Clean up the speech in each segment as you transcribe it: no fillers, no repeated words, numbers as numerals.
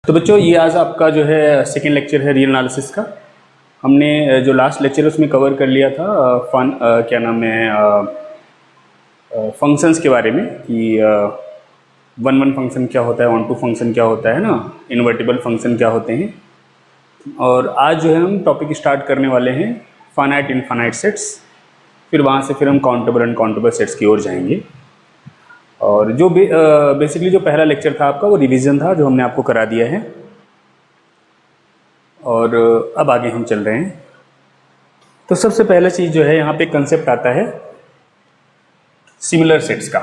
तो बच्चों ये आज आपका जो है सेकेंड लेक्चर है रियल एनालिसिस का। हमने जो लास्ट लेक्चर है उसमें कवर कर लिया था क्या नाम है फंक्शंस के बारे में कि वन वन फंक्शन क्या होता है, ऑन टू फंक्शन क्या होता है ना, इन्वर्टिबल फंक्शन क्या होते हैं। और आज जो है हम टॉपिक स्टार्ट करने वाले हैं फाइनाइट इनफाइनाइट सेट्स, फिर वहाँ से फिर हम काउंटेबल अनकाउंटेबल सेट्स की ओर जाएंगे। और जो बेसिकली जो पहला लेक्चर था आपका वो रिवीजन था जो हमने आपको करा दिया है, और अब आगे हम चल रहे हैं। तो सबसे पहला चीज़ जो है यहाँ पे कंसेप्ट आता है सिमिलर सेट्स का।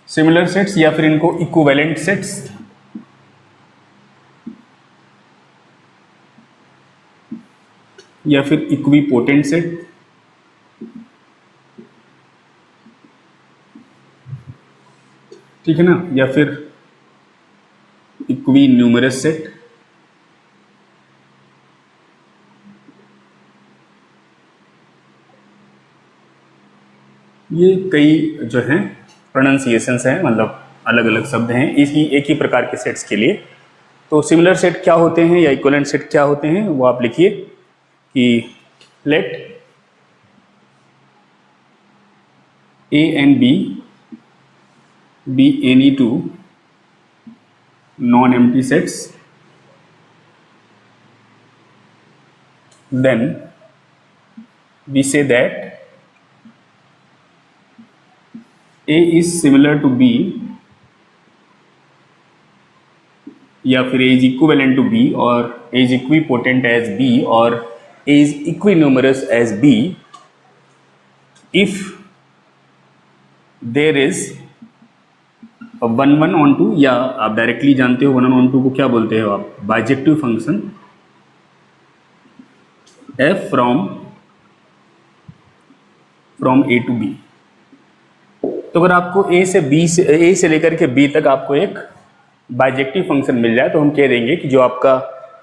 सिमिलर सेट्स या फिर इनको इक्विवेलेंट सेट्स या फिर इक्विपोटेंट सेट, ठीक है ना, या फिर इक्वी न्यूमरस सेट। ये कई जो हैं प्रोनाउंसिएशंस हैं, मतलब अलग अलग शब्द हैं इसी एक ही प्रकार के सेट्स के लिए। तो सिमिलर सेट क्या होते हैं या इक्विवेलेंट सेट क्या होते हैं वो आप लिखिए कि late A and B be any two non-empty sets, then we say that A is similar to B या फिर A is equivalent to B, और A is equipotent as B, और A is equinumerous as B if there is one one onto, या आप directly जानते हो one on to को क्या बोलते हो आप, bijective function f from A to B। तो अगर आपको A से लेकर के B तक आपको एक बाइजेक्टिव फंक्शन मिल जाए तो हम कह देंगे कि जो आपका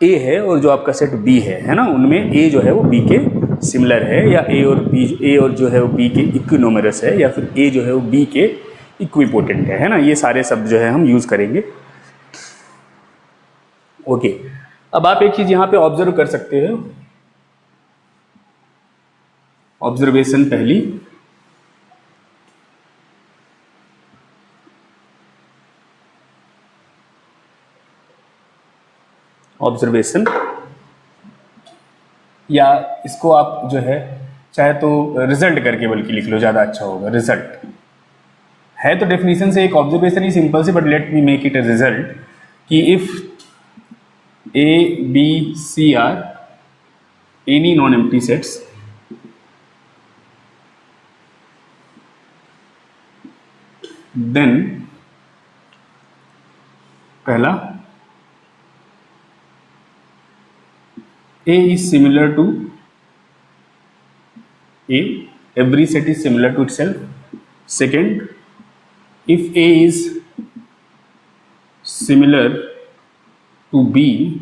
A है और जो आपका सेट B है ना, उनमें A जो है वो B के सिमिलर है, या A और जो है वो B के इक्विनोमरस है, या फिर A जो है वो B के इक्विपोटेंट है ना। ये सारे शब्द जो है हम यूज करेंगे। ओके, अब आप एक चीज यहां पे ऑब्जर्व कर सकते हो। ऑब्जर्वेशन पहली, ऑब्जर्वेशन, या इसको आप जो है चाहे तो रिजल्ट करके बल्कि लिख लो, ज्यादा अच्छा होगा। रिजल्ट है तो डेफिनेशन से एक ऑब्जर्वेशन ही सिंपल से, but let me make it a result कि if A B C are any non empty sets then पहला A is similar to A, every set is similar to itself. Second, if A is similar to B,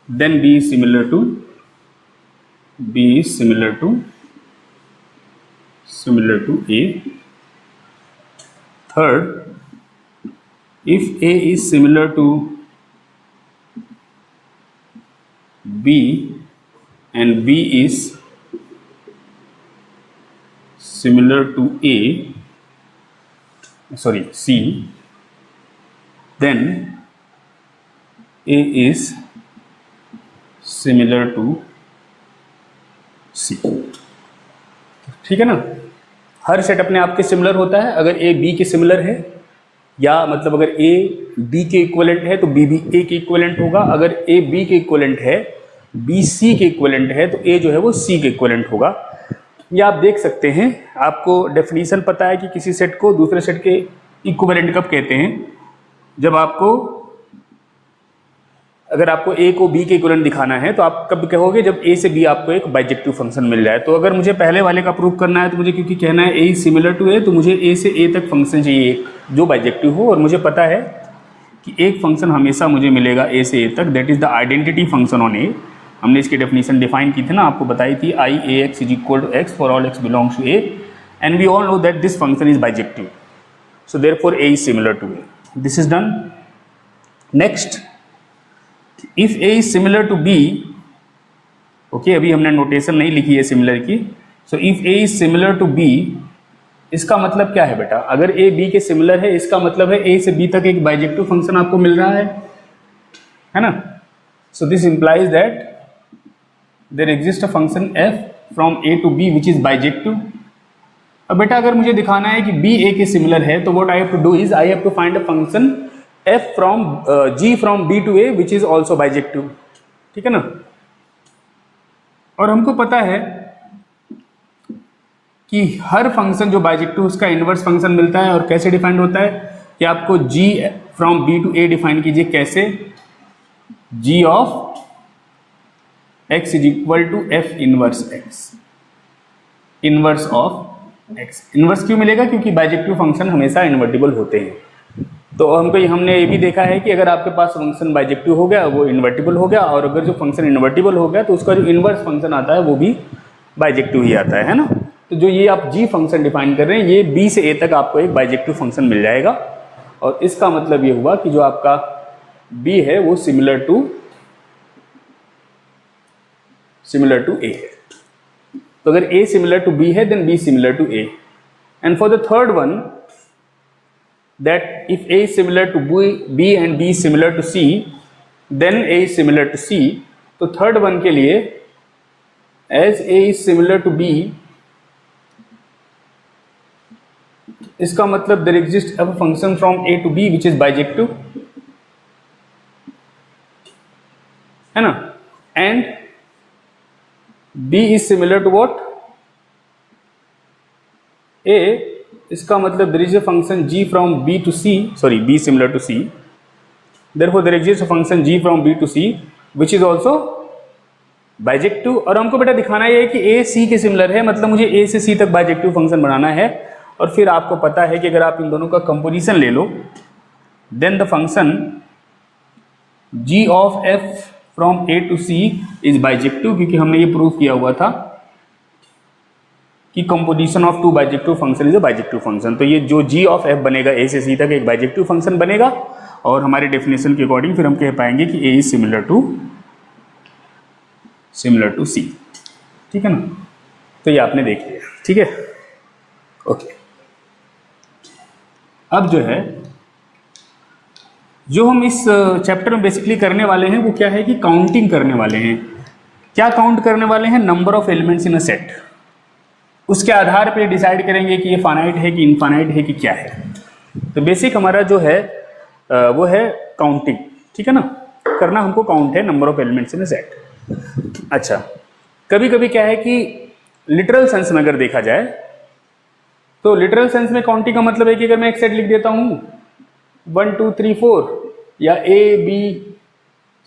then B is similar to A. Third, if A is similar to B and B is similar to C, then A is similar to C। ठीक है ना, हर set अपने आप के similar होता है। अगर A B के सिमिलर है, या मतलब अगर A B के इक्विवेलेंट है तो B भी A के इक्विवेलेंट होगा। अगर A B के इक्विवेलेंट है, B C के इक्विवेलेंट है, तो A जो है वो C के इक्विवेलेंट होगा। या आप देख सकते हैं, आपको डेफिनेशन पता है कि किसी सेट को दूसरे सेट के इक्विवेलेंट कब कहते हैं, जब आपको अगर आपको A को B के इक्विवेलेंट दिखाना है तो आप कब कहोगे, जब A से B आपको एक बाइजेक्टिव फंक्शन मिल जाए। तो अगर मुझे पहले वाले का प्रूव करना है तो मुझे क्योंकि कहना है A सिमिलर टू A, तो मुझे A से A तक फंक्शन चाहिए एक जो बाइजेक्टिव हो, और मुझे पता है कि एक फंक्शन हमेशा मुझे मिलेगा A से A तक, that is the identity function on A। हमने इसकी डेफिनेशन डिफाइन की थी ना, आपको बताई थी, I A X is equal to X for all X belongs to A, and we all know that this function is bijective. So therefore A is similar to A. This is done. Next, if A is similar to B, okay, अभी हमने notation नहीं लिखी है similar की. So if A is similar to B, इसका मतलब क्या है बेटा? अगर A B के सिमिलर है, इसका मतलब है A से B तक एक बाइजेक्टिव फंक्शन आपको मिल रहा है ना? So this implies that there exists a function f from A to B which is bijective. अब बेटा अगर मुझे दिखाना है कि B A के सिमिलर है, तो what I have to do is I have to find a function f from G from B to A which is also bijective. ठीक है ना? और हमको पता है कि हर फंक्शन जो बाइजेक्टिव उसका इनवर्स फंक्शन मिलता है. और कैसे डिफाइंड होता है कि आपको G from B to A define कीजिए. कैसे? G of x is equal to f inverse x, inverse of x. Inverse क्यों मिलेगा? क्योंकि बाइजेक्टिव फंक्शन हमेशा इन्वर्टिबल होते हैं. तो हमने ये भी देखा है कि अगर आपके पास फंक्शन बाइजेक्टिव हो गया वो इन्वर्टिबल हो गया, और अगर जो फंक्शन इन्वर्टिबल हो गया तो उसका जो इनवर्स फंक्शन आता है वो भी बाइजेक्टिव ही आता है ना? तो जो ये आप g फंक्शन डिफाइन कर रहे हैं, ये b से a तक आपको एक बाइजेक्टिव फंक्शन मिल जाएगा. और इसका मतलब ये हुआ कि जो आपका b है वो सिमिलर टू a है. तो अगर a सिमिलर टू b है then b similar to a. And for the third one, that if A is similar to B and B is similar to C, then A is similar to C. तो third one के लिए as A is similar to B, इसका मतलब there exists a function from A to B which is bijective, है ना? and B is similar to what? A. इसका मतलब there is a function G from B to C, sorry, B similar to C. Therefore there exists a function G from B to C which is also bijective. और हमको बेटा दिखाना ये है कि A C के सिमिलर है, मतलब मुझे A से C तक बाइजेक्टिव फंक्शन बनाना है. और फिर आपको पता है कि अगर आप इन दोनों का कंपोजिशन ले लो, then the function G of F from A to C is bijective, क्योंकि हमने ये प्रूव किया हुआ था कि composition of two bijective function is a bijective function. तो ये जो G ऑफ F बनेगा A से C तक एक बाइजेक्टिव फंक्शन बनेगा. और हमारे डेफिनेशन के अकॉर्डिंग फिर हम कह पाएंगे कि A is similar to C. ठीक है ना? तो ये आपने देख लिया. ठीक है, ओके. अब जो है जो हम इस चैप्टर में बेसिकली करने वाले हैं वो क्या है कि काउंटिंग करने वाले हैं. क्या काउंट करने वाले हैं? Number of elements in a set. उसके आधार पे डिसाइड करेंगे कि ये फाइनाइट है कि इनफाइनाइट है कि क्या है. तो बेसिक हमारा जो है वो है काउंटिंग. ठीक है ना? करना हमको काउंट है number of elements in a set. अच्छा, कभी कभी क्या है कि लिटरल सेंस में अगर देखा जाए तो लिटरल सेंस में काउंटिंग का मतलब है कि अगर मैं एक सेट लिख देता हूँ 1 2 3 4 या A B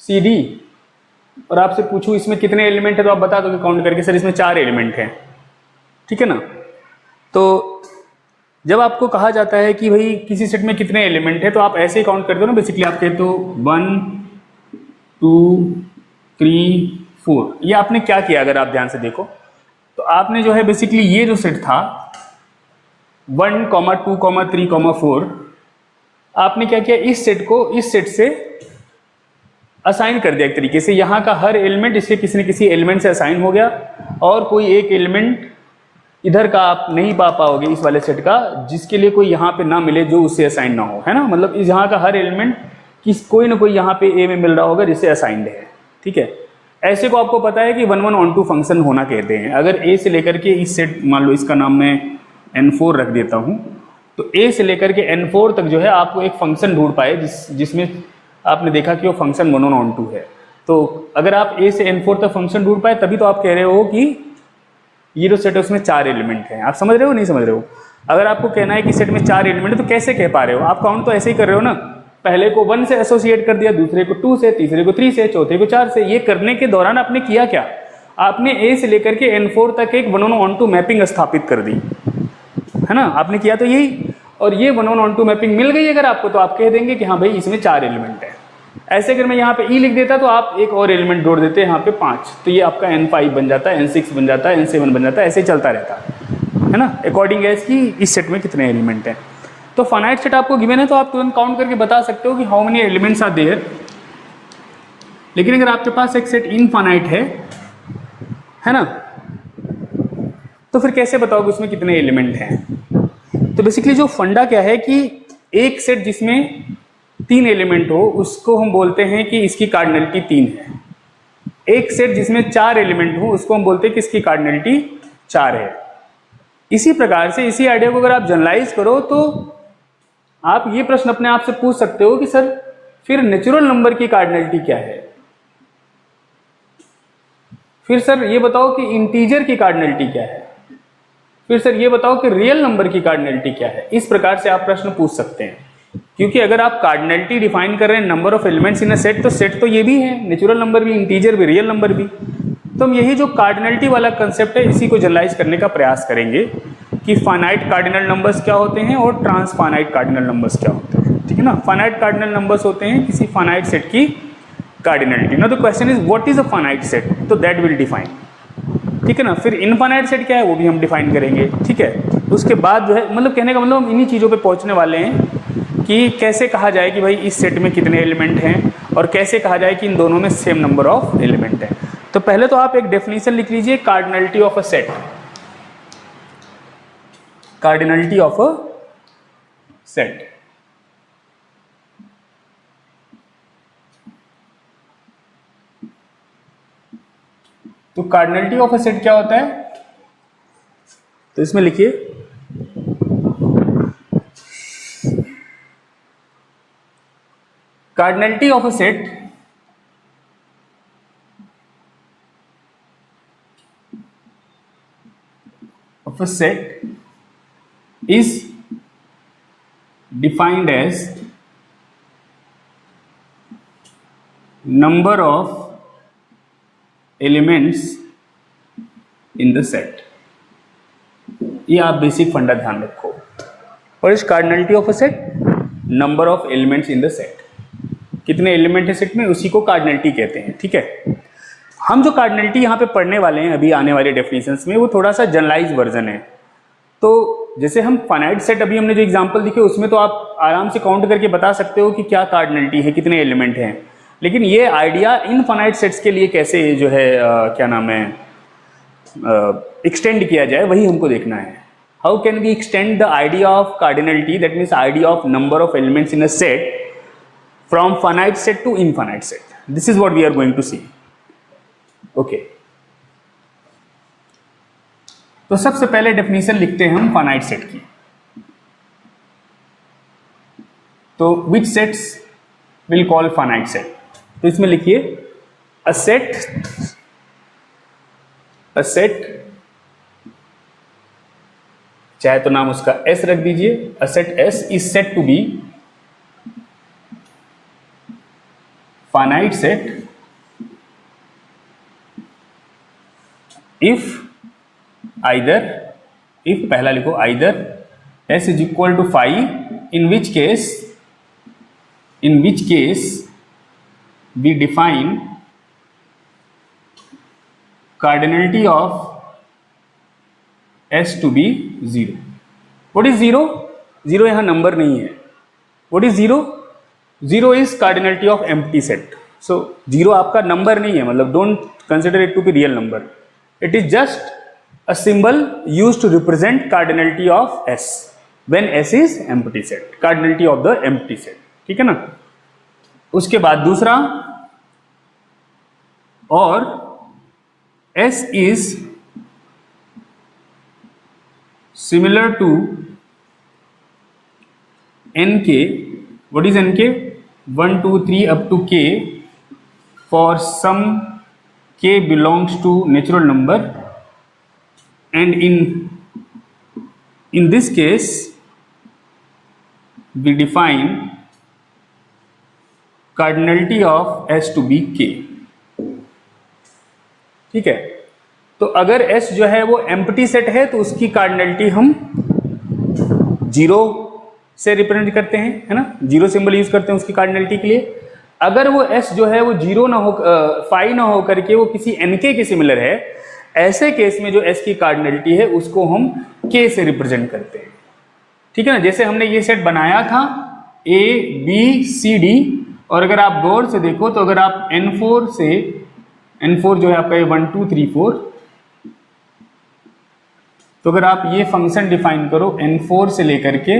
C D और आपसे पूछूं इसमें कितने एलिमेंट है तो आप बता दोगे काउंट करके सर इसमें 4 एलिमेंट हैं. ठीक है ना? तो जब आपको कहा जाता है कि भाई किसी सेट में कितने एलिमेंट है तो आप ऐसे ही काउंट करते हो ना. बेसिकली आप कहते हो 1 2 3 4. ये आपने क्या किया अगर आप ध्यान से देखो तो आपने जो है बेसिकली ये जो सेट था 1 2 3 4 आपने क्या किया, इस सेट को इस सेट से असाइन कर दिया एक तरीके से. यहाँ का हर एलिमेंट इसके किसी न किसी एलिमेंट से असाइन हो गया और कोई एक एलिमेंट इधर का आप नहीं पा पाओगे इस वाले सेट का जिसके लिए कोई यहाँ पे ना मिले जो उससे असाइन ना हो, है ना? मतलब इस यहाँ का हर एलिमेंट कोई ना कोई यहाँ पे ए में मिल रहा होगा जिससे असाइंड है. ठीक है, ऐसे को आपको पता है कि 1 1 on 2 फंक्शन होना कहते हैं. अगर ए से लेकर के इस सेट, मान लो इसका नाम मैं N4 रख देता हूँ, तो ए से लेकर के N4 तक जो है आपको एक फंक्शन ढूंढ पाए जिसमें आपने देखा कि वो फंक्शन 1 1 on 2 है. तो अगर आप ए से N4 तक फंक्शन ढूंढ पाए तभी तो आप कह रहे हो कि ये जो सेट है उसमें 4 एलिमेंट हैं. आप समझ रहे हो नहीं समझ रहे हो? अगर आपको कहना है कि सेट में 4 एलिमेंट है तो कैसे कह पा रहे हो? आप काउंट तो ऐसे ही कर रहे हो ना. पहले को 1 से एसोसिएट कर दिया, दूसरे को 2 से, तीसरे को 3 से, चौथे को 4 से. ये करने के दौरान आपने किया क्या? आपने ए से लेकर के N4 तक एक 1 1 on 2 मैपिंग स्थापित कर दी, है ना? आपने किया तो यही. और ये 1 1 on 2 मैपिंग मिल गई अगर आपको तो आप कह देंगे कि हाँ भाई इसमें 4 एलिमेंट है. ऐसे अगर मैं यहाँ पे ई लिख देता तो आप एक और एलिमेंट जोड़ देते यहाँ पे 5, तो ये आपका N5 बन जाता है, N6 बन जाता है, N7 बन जाता है. ऐसे चलता रहता है ना, अकॉर्डिंग एज कि इस सेट में कितने एलिमेंट हैं. तो फाइनाइट सेट आपको गिवन है तो आप तुरंत काउंट करके बता सकते हो कि how many elements are there. लेकिन अगर आपके पास एक सेट इनफाइनाइट है ना, तो फिर कैसे बताओगे उसमें कितने एलिमेंट हैं? तो बेसिकली जो फंडा क्या है कि एक सेट जिसमें 3 एलिमेंट हो उसको हम बोलते हैं कि इसकी कार्डिनलिटी 3 है। एक सेट जिसमें 4 एलिमेंट हो उसको हम बोलते हैं कि इसकी कार्डिनलिटी 4 है। इसी प्रकार से इसी आइडिया को अगर आप जनरलाइज करो तो आप ये प्रश्न अपने आप से पूछ सकते हो कि सर फिर नेचुरल नंबर की कार्डिनलिटी क्या है? फिर सर ये बताओ कि इंटीजर की कार्डिनलिटी क्या है? फिर सर ये बताओ कि रियल नंबर की कार्डिनलिटी क्या है? इस प्रकार से आप प्रश्न पूछ सकते हैं, क्योंकि अगर आप कार्डिनलिटी डिफाइन कर रहे हैं number of elements in a set, तो सेट तो ये भी है, नेचुरल नंबर भी, इंटीजर भी, रियल नंबर भी। तो हम यही जो कार्डिनलिटी वाला कंसेप्ट है इसी को जनरलाइज करने का प्रयास करेंगे कि फाइनाइट कार्डिनल नंबर्स क्या होते हैं और ट्रांसफाइनाइट कार्डिनल नंबर्स क्या होते हैं। ठीक है ना, फाइनाइट कार्डिनल नंबर्स होते हैं किसी फाइनाइट सेट की cardinality. Now the question is what is a finite set, तो दैट विल डिफाइन। ठीक है ना, फिर इनफाइनाइट सेट क्या है वो भी हम डिफाइन करेंगे। ठीक है, उसके बाद जो है मतलब कहने का मतलब हम इन्हीं चीज़ों पे पहुंचने वाले हैं कि कैसे कहा जाए कि भाई इस सेट में कितने एलिमेंट हैं और कैसे कहा जाए कि इन दोनों में सेम नंबर ऑफ एलिमेंट है। तो पहले तो आप एक डेफिनेशन लिख लीजिए, cardinality of a set. Cardinality of a set, तो कार्डिनलिटी ऑफ अ सेट क्या होता है? तो इसमें लिखिए cardinality of a set is defined as number of elements in the set। ये आप बेसिक फंडा ध्यान रखो। और इस cardinality of a set, number of elements in the set, कितने एलिमेंट है सेट में उसी को कार्डिनलिटी कहते हैं। ठीक है, हम जो कार्डिनलिटी यहाँ पे पढ़ने वाले हैं अभी आने वाले डेफिनेशंस में वो थोड़ा सा जनरलाइज वर्जन है। तो जैसे हम फाइनाइट सेट अभी हमने जो एग्जांपल दिखे उसमें तो आप आराम से काउंट करके बता सकते हो कि क्या कार्डिनलिटी है, कितने एलिमेंट हैं। लेकिन ये आइडिया इनफाइनाइट सेट्स के लिए कैसे जो है क्या नाम है एक्सटेंड किया जाए, वही हमको देखना है। How can we extend the idea of cardinality, that means idea of number of elements in a set from finite set to infinite set. This is what we are going to see. Okay, तो सबसे पहले definition लिखते हैं हम finite set की। तो which sets will call finite set? तो इसमें लिखिए अ सेट चाहे तो नाम उसका एस रख दीजिए। A set S is set to be finite set if पहला लिखो either s is equal to 5, in which case we define cardinality of s to be 0। what is 0? 0 यहां नंबर नहीं है। what is 0? 0 is cardinality of empty set। so 0 आपका number नहीं है, मतलब don't consider it to be real number, it is just a symbol used to represent cardinality of s when s is empty set, cardinality of the empty set। ठीक है ना। उसके बाद दूसरा, और s is similar to nk। what is nk? 1 2 3 up to k for some k belongs to natural number, and in this case we define cardinality of s to be k। ठीक है, तो अगर s जो है वो empty set है तो उसकी कार्डिनलिटी हम 0 से रिप्रेजेंट करते हैं, है ना, 0 सिंबल यूज करते हैं उसकी कार्डिनलिटी के लिए। अगर वो s जो है वो 0 ना हो 5 ना हो करके वो किसी nk के सिमिलर है, ऐसे केस में जो s की कार्डिनलिटी है उसको हम k से रिप्रेजेंट करते हैं। ठीक है ना। जैसे हमने ये सेट बनाया था A B C D, और अगर आप गौर से देखो तो अगर आप N4 से, N4 जो है आपका ये 1 2 3 4, तो अगर आप ये फंक्शन डिफाइन करो N4 से लेकर के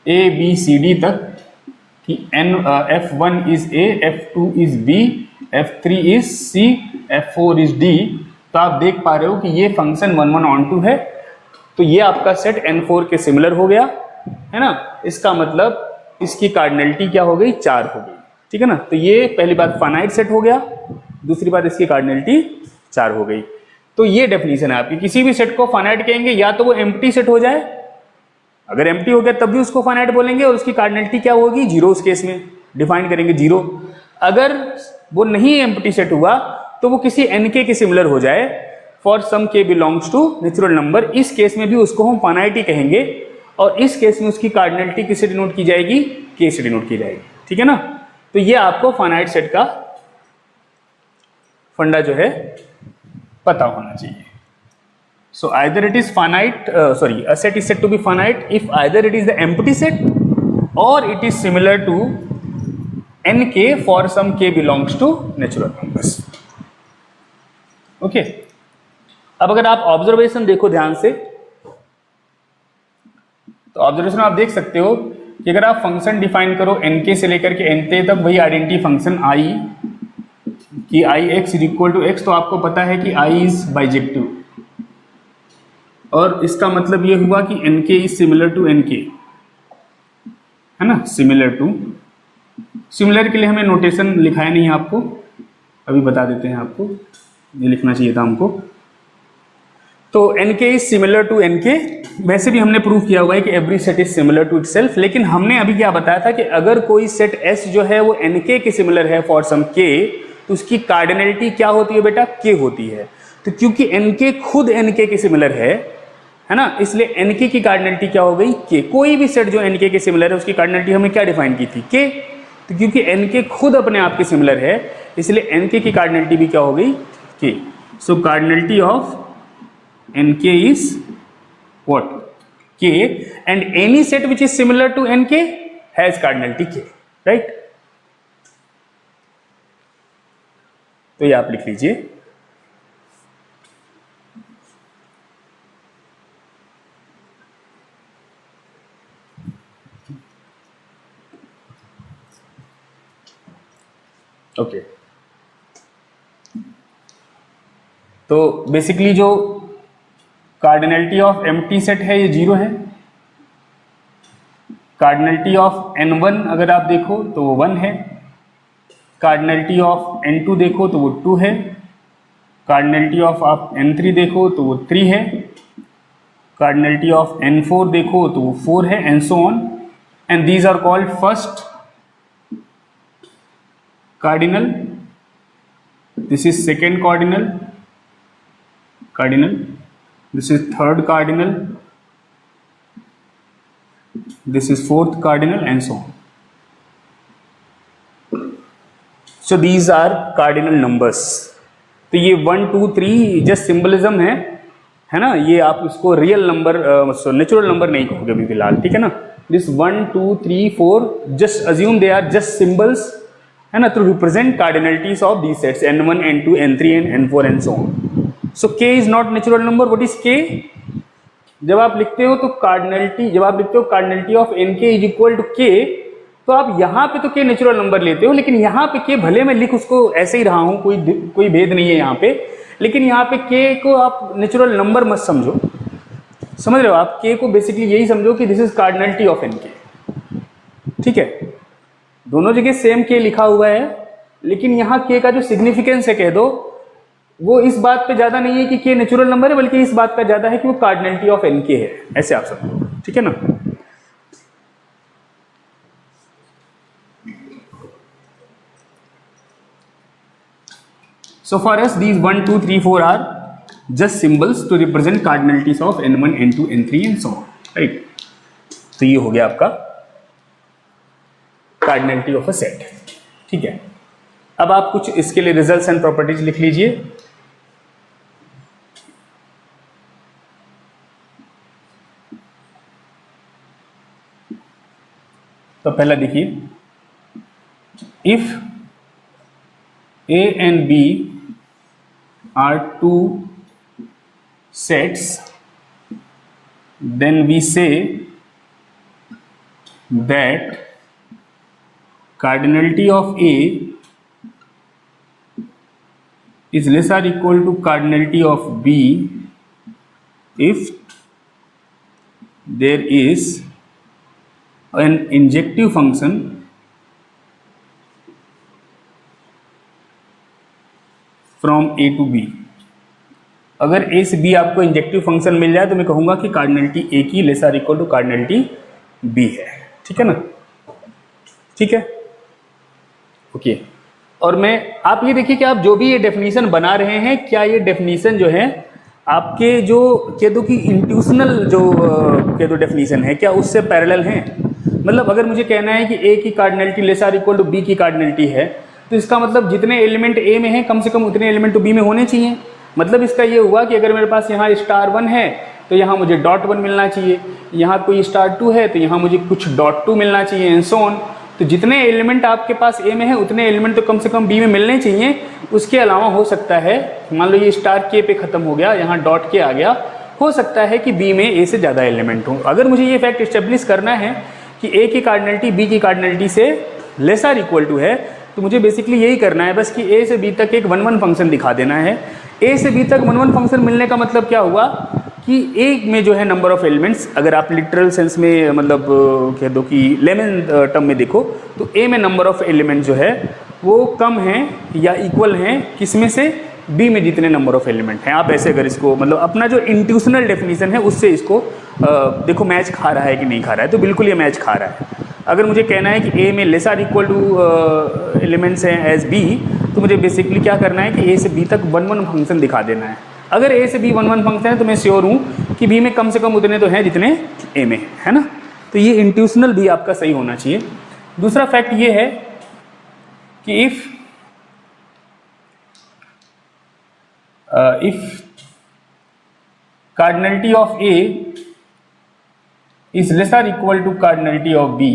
A B C D तक कि F1 is A, F2 is B, F3 is C, F4 is D, तो आप देख पा रहे हो कि ये फंक्शन 1 1 on 2 है। तो ये आपका सेट N4 के सिमिलर हो गया है ना। इसका मतलब इसकी कार्डिनलिटी क्या हो गई, 4 हो गई, ठीक है ना। तो ये पहली बात फाइनाइट सेट हो गया, दूसरी बात इसकी कार्डिनलिटी 4 हो गई। तो ये डेफिनेशन है आपकी। किसी भी सेट को फाइनाइट कहेंगे या तो वो एम्प्टी सेट हो जाए, अगर एम्प्टी हो गया तब भी उसको फाइनाइट बोलेंगे, और उसकी कार्डिनलिटी क्या होगी, 0 उस केस में डिफाइन करेंगे 0। अगर वो नहीं एम्प्टी सेट हुआ तो वो किसी nk के सिमिलर हो जाए, for some k belongs to natural number, इस केस में भी उसको हम फाइनाइट ही कहेंगे, और इस केस में उसकी कार्डिनलिटी किससे डिनोट की जाएगी, k से डिनोट की जाएगी, ठीक है ना। तो ये आपको फाइनाइट सेट का फंडा जो है पता होना चाहिए। So either it is finite, a set is said to be finite if either it is the empty set or it is similar to nk for some k belongs to natural numbers. Okay. अब अगर आप observation देखो ध्यान से, तो observation आप देख सकते हो कि अगर आप फंक्शन डिफाइन करो nk से लेकर के nth तक, वही आइडेंटिटी फंक्शन i कि i x is equal to x, तो आपको पता है कि i इज बाइजेक्टिव, और इसका मतलब ये हुआ कि nk is similar to nk, है ना। सिमिलर टू, सिमिलर के लिए हमें नोटेशन लिखाया नहीं है आपको, अभी बता देते हैं आपको, ये लिखना चाहिए था हमको। तो nk is similar to nk, वैसे भी हमने प्रूव किया हुआ है कि every set is similar to itself, लेकिन हमने अभी क्या बताया था कि अगर कोई सेट S जो है वो nk के सिमिलर है फॉर सम k, तो उसकी कार्डिनलिटी क्या होती है बेटा, k होती है। तो क्योंकि nk खुद nk के सिमिलर है ना, इसलिए nk की कार्डिनलिटी क्या हो गई, k। कोई भी सेट जो nk के सिमिलर है उसकी कार्डिनलिटी हमने क्या डिफाइन की थी, k। तो क्योंकि nk खुद अपने आप के सिमिलर है, इसलिए nk की कार्डिनलिटी भी क्या हो गई, k। So cardinality of nk is what, k, and any set which is similar to nk has cardinality k, right. तो ये आप लिख लीजिए। ओके। तो बेसिकली जो कार्डिनलिटी ऑफ एम्प्टी सेट है ये 0 है। कार्डिनलिटी ऑफ n1 अगर आप देखो तो वो 1 है। कार्डिनलिटी ऑफ n2 देखो तो वो 2 है। कार्डिनलिटी ऑफ आप n3 देखो तो वो 3 है। कार्डिनलिटी ऑफ n4 देखो तो वो 4 है, and so on, and these are called first cardinal, this is second cardinal, this is third cardinal, this is fourth cardinal, and so on. So these are cardinal numbers. तो ये 1 2 3 just symbolism है ना, ये आप इसको real number natural number नहीं कहोगे अभी फिलहाल, ठीक है ना। This 1 2 3 4 just assume they are just symbols, है ना, to represent cardinalities of these sets n1 n2 n3 and n4 and so on. So k is not natural number. What is k? जब आप लिखते हो तो कार्डिनलिटी, जब आप लिखते हो cardinality of nk is equal to k, तो आप यहाँ पे तो k नेचुरल नंबर लेते हो, लेकिन यहाँ पे k भले मैं लिख उसको ऐसे ही रहा हूँ, कोई भेद नहीं है यहाँ पे, लेकिन यहाँ पे k को आप नेचुरल नंबर मत समझो, समझ रहे हो आप। k को बेसिकली यही समझो कि this is cardinality of nk, ठीक है। दोनों जगह सेम k लिखा हुआ है, लेकिन यहाँ k का जो सिग्निफिकेंस है कह दो, वो इस बात पे ज्यादा नहीं है कि k नेचुरल नंबर है, बल्कि इस बात का ज्यादा है कि वो कार्डिनलिटी ऑफ nk है, ऐसे आप समझो, ठीक है ना। So for us these 1 2 3 4 are just symbols to represent cardinalities of n1 n2 n3 and so on, right। तो ये हो गया आपका कार्डिनलिटी ऑफ अ सेट, ठीक है। अब आप कुछ इसके लिए रिजल्ट्स एंड प्रॉपर्टीज लिख लीजिए। तो पहला देखिए, if A and B are two sets, then we say that cardinality of A is less or equal to cardinality of B if there is an injective function from A to B. अगर A से B आपको injective function मिल जाए तो मैं कहूंगा कि cardinality A की less or equal to cardinality B है। ठीक है ना, ठीक है, ओके। और मैं, आप ये देखिए कि आप जो भी ये डेफिनेशन बना रहे हैं, क्या ये डेफिनेशन जो है आपके जो कह दो कि इंट्यूशनल जो कह दो डेफिनेशन है, क्या उससे पैरेलल हैं? मतलब अगर मुझे कहना है कि ए की cardinality less or equal to B की कार्डिनलिटी है, तो इसका मतलब जितने एलिमेंट ए में हैं कम से कम उतने एलिमेंट तो बी में होने चाहिए। मतलब इसका ये हुआ कि अगर मेरे पास यहाँ स्टार 1 है तो यहाँ मुझे डॉट 1 मिलना चाहिए, यहाँ कोई स्टार 2 है तो यहाँ मुझे कुछ डॉट 2 मिलना चाहिए, एंड सो ऑन। तो जितने एलिमेंट आपके पास ए में है उतने एलिमेंट तो कम से कम बी में मिलने चाहिए। उसके अलावा हो सकता है, मान लो ये स्टार के पे खत्म हो गया, यहाँ डॉट के आ गया, हो सकता है कि बी में ए से ज़्यादा एलिमेंट हो। अगर मुझे ये फैक्ट एस्टेब्लिश करना है कि ए की कार्डिनलिटी बी की कार्डिनलिटी से लेस आर इक्वल टू है, तो मुझे बेसिकली यही करना है बस कि ए से बी तक एक 1 1 फंक्शन दिखा देना है। ए से बी तक 1 1 फंक्शन मिलने का मतलब क्या हुआ कि ए में जो है नंबर ऑफ एलिमेंट्स, अगर आप लिटरल सेंस में मतलब कह दो कि लेमन टर्म में देखो तो ए में नंबर ऑफ एलिमेंट जो है वो कम है या इक्वल हैं किसमें से, बी में जितने नंबर ऑफ एलिमेंट हैं। आप ऐसे अगर इसको मतलब अपना जो इंट्यूशनल डेफिनेशन है उससे इसको देखो मैच खा रहा है कि नहीं खा रहा है, तो बिल्कुल ये मैच खा रहा है। अगर मुझे कहना है कि ए में less or equal to elements हैं एज बी, तो मुझे बेसिकली क्या करना है कि ए से बी तक 1 1 फंक्शन दिखा देना है। अगर ए से बी 1 1 फंक्शन है तो मैं श्योर हूँ कि बी में कम से कम उतने तो हैं जितने ए में है ना। तो ये इंट्यूशनल भी आपका सही होना चाहिए। दूसरा फैक्ट ये है कि if cardinality of A is less or equal to cardinality of B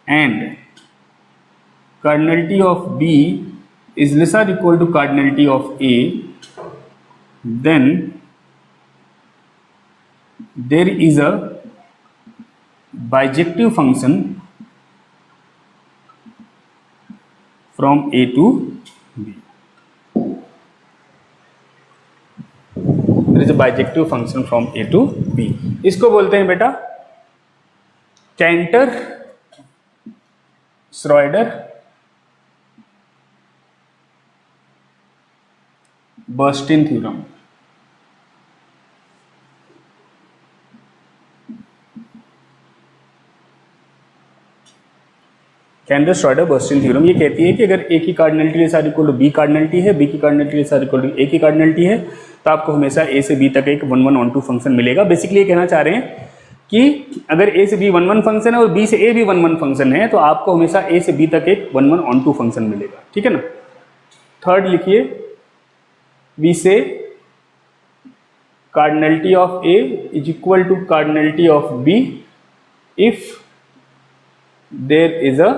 and cardinality of B is less or equal to cardinality of A, then there is a bijective function from A to B. There is a bijective function from A to B. इसको बोलते हैं बेटा Cantor Schroeder Bernstein theorem. Cantor Schroeder Bernstein theorem ये कहती है कि अगर A की cardinality less or equal to B cardinality है, बी की cardinality less or equal to A की कार्डिनलिटी है, तो आपको हमेशा ए से बी तक एक 1 1 on 2 फंक्शन मिलेगा। बेसिकली ये कहना चाह रहे हैं कि अगर ए से बी 1 1 फंक्शन है और बी से ए भी 1 1 फंक्शन है, तो आपको हमेशा ए से बी तक एक 1 1 on 2 फंक्शन मिलेगा। ठीक है ना। थर्ड लिखिए, we say cardinality of A is equal to cardinality of B if there is a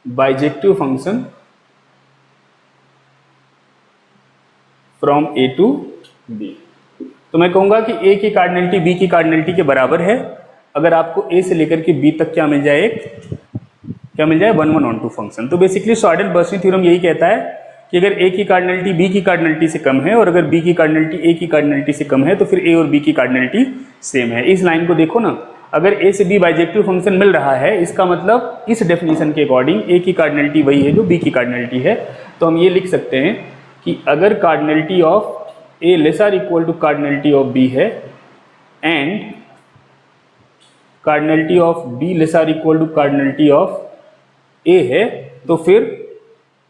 bijective function from A to B। तो मैं कहूंगा कि A की कार्डिनलिटी B की कार्डिनलिटी के बराबर है अगर आपको A से लेकर के B तक क्या मिल जाए, क्या मिल जाए 1 1 on 2 फंक्शन। तो बेसिकली श्रोएडर बर्स्टिन थ्योरम यही कहता है कि अगर A की कार्डिनलिटी B की कार्डिनलिटी से कम है और अगर B की कार्डिनलिटी A की कार्डिनलिटी से कम है तो फिर A और B की कार्डिनलिटी सेम है। इस लाइन को देखो ना, अगर ए से बी बाइजेक्टिव फंक्शन मिल रहा है, इसका मतलब इस डेफिनेशन के अकॉर्डिंग ए की कार्डिनलिटी वही है जो बी की कार्डिनलिटी है। तो हम ये लिख सकते हैं कि अगर cardinality of A less or equal to cardinality of B है and cardinality of B less or equal to cardinality of A है, तो फिर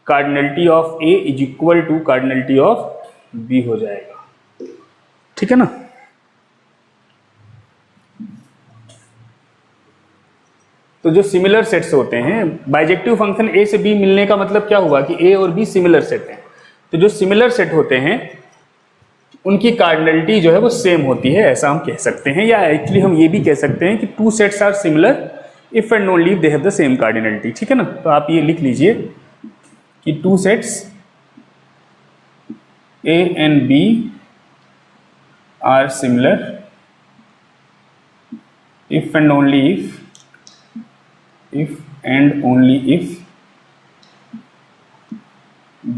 cardinality of A is equal to cardinality of B हो जाएगा। ठीक है ना। तो जो सिमिलर सेट्स होते हैं, बाइजेक्टिव फंक्शन ए से बी मिलने का मतलब क्या हुआ कि ए और बी सिमिलर सेट हैं। तो जो सिमिलर सेट होते हैं उनकी कार्डिनलिटी जो है वो सेम होती है, ऐसा हम कह सकते हैं। या एक्चुअली हम ये भी कह सकते हैं कि two sets are similar if and only if they have the same cardinality. ठीक है ना, तो आप ये लिख लीजिए कि two sets A and B are similar if and only if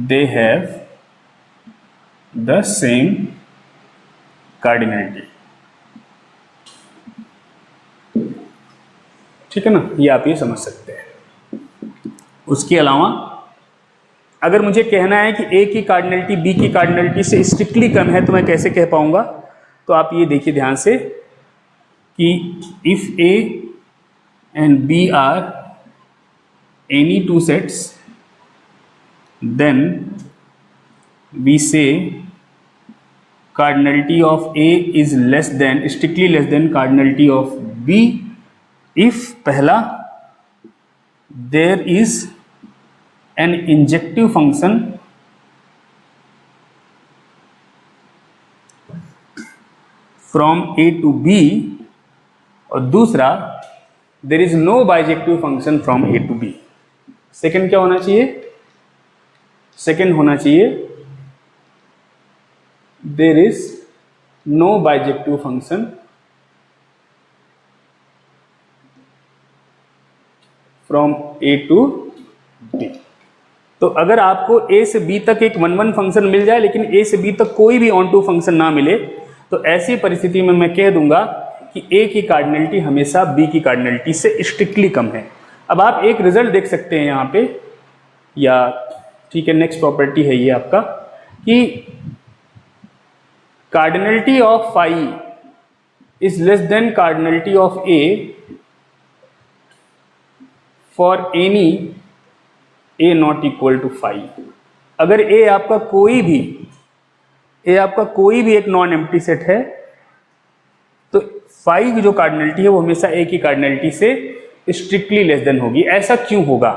they have the same cardinality। ठीक है ना, ये आप ये समझ सकते हैं। उसके अलावा अगर मुझे कहना है कि ए की कार्डिनलिटी बी की कार्डिनलिटी से स्ट्रिक्टली कम है तो मैं कैसे कह पाऊंगा, तो आप ये देखिए ध्यान से कि if A and B are any two sets then we say cardinality of A is less than, strictly less than cardinality of B if पहला there is an injective function from A to B और दूसरा there is no bijective function from A to B। Second क्या होना चाहिए, second होना चाहिए there is no bijective function from A to B। तो अगर आपको A से B तक एक वन वन फंक्शन मिल जाए लेकिन A से B तक कोई भी ऑन टू फंक्शन ना मिले, तो ऐसी परिस्थिति में मैं कह दूंगा कि A की कार्डिनलिटी हमेशा B की कार्डिनलिटी से स्ट्रिक्टली कम है। अब आप एक रिजल्ट देख सकते हैं यहाँ पे, या ठीक है नेक्स्ट प्रॉपर्टी है ये आपका कि cardinality of phi is less than cardinality of A for any A not equal to five. अगर A आपका कोई भी एक नॉन एम्प्टी सेट है तो फाइव की जो कार्डिनलिटी है वो हमेशा A की कार्डिनलिटी से स्ट्रिक्टली लेस देन होगी। ऐसा क्यों होगा,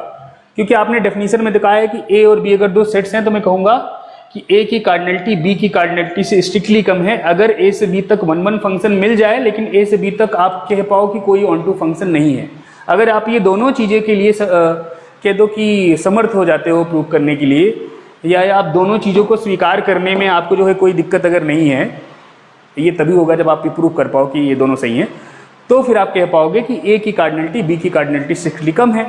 क्योंकि आपने डेफिनेशन में दिखाया है कि A और B अगर दो सेट्स हैं तो मैं कहूंगा कि A की कार्डिनलिटी B की कार्डिनलिटी से स्ट्रिक्टली कम है। अगर A से B तक वन वन फंक्शन मिल जाए लेकिन A से B तक आप कह पाओ कि कोई ऑन टू फंक्शन नहीं है, अगर आप ये दोनों चीज़ें के लिए कह दो कि समर्थ हो जाते हो प्रूव करने के लिए, या आप दोनों चीज़ों को स्वीकार करने में आपको जो है कोई दिक्कत अगर नहीं है, ये तभी होगा जब आप ये प्रूव कर पाओ कि ये दोनों सही हैं, तो फिर आप कह पाओगे कि A की कार्डिनलिटी B की कार्डिनलिटी से स्ट्रिक्टली कम है।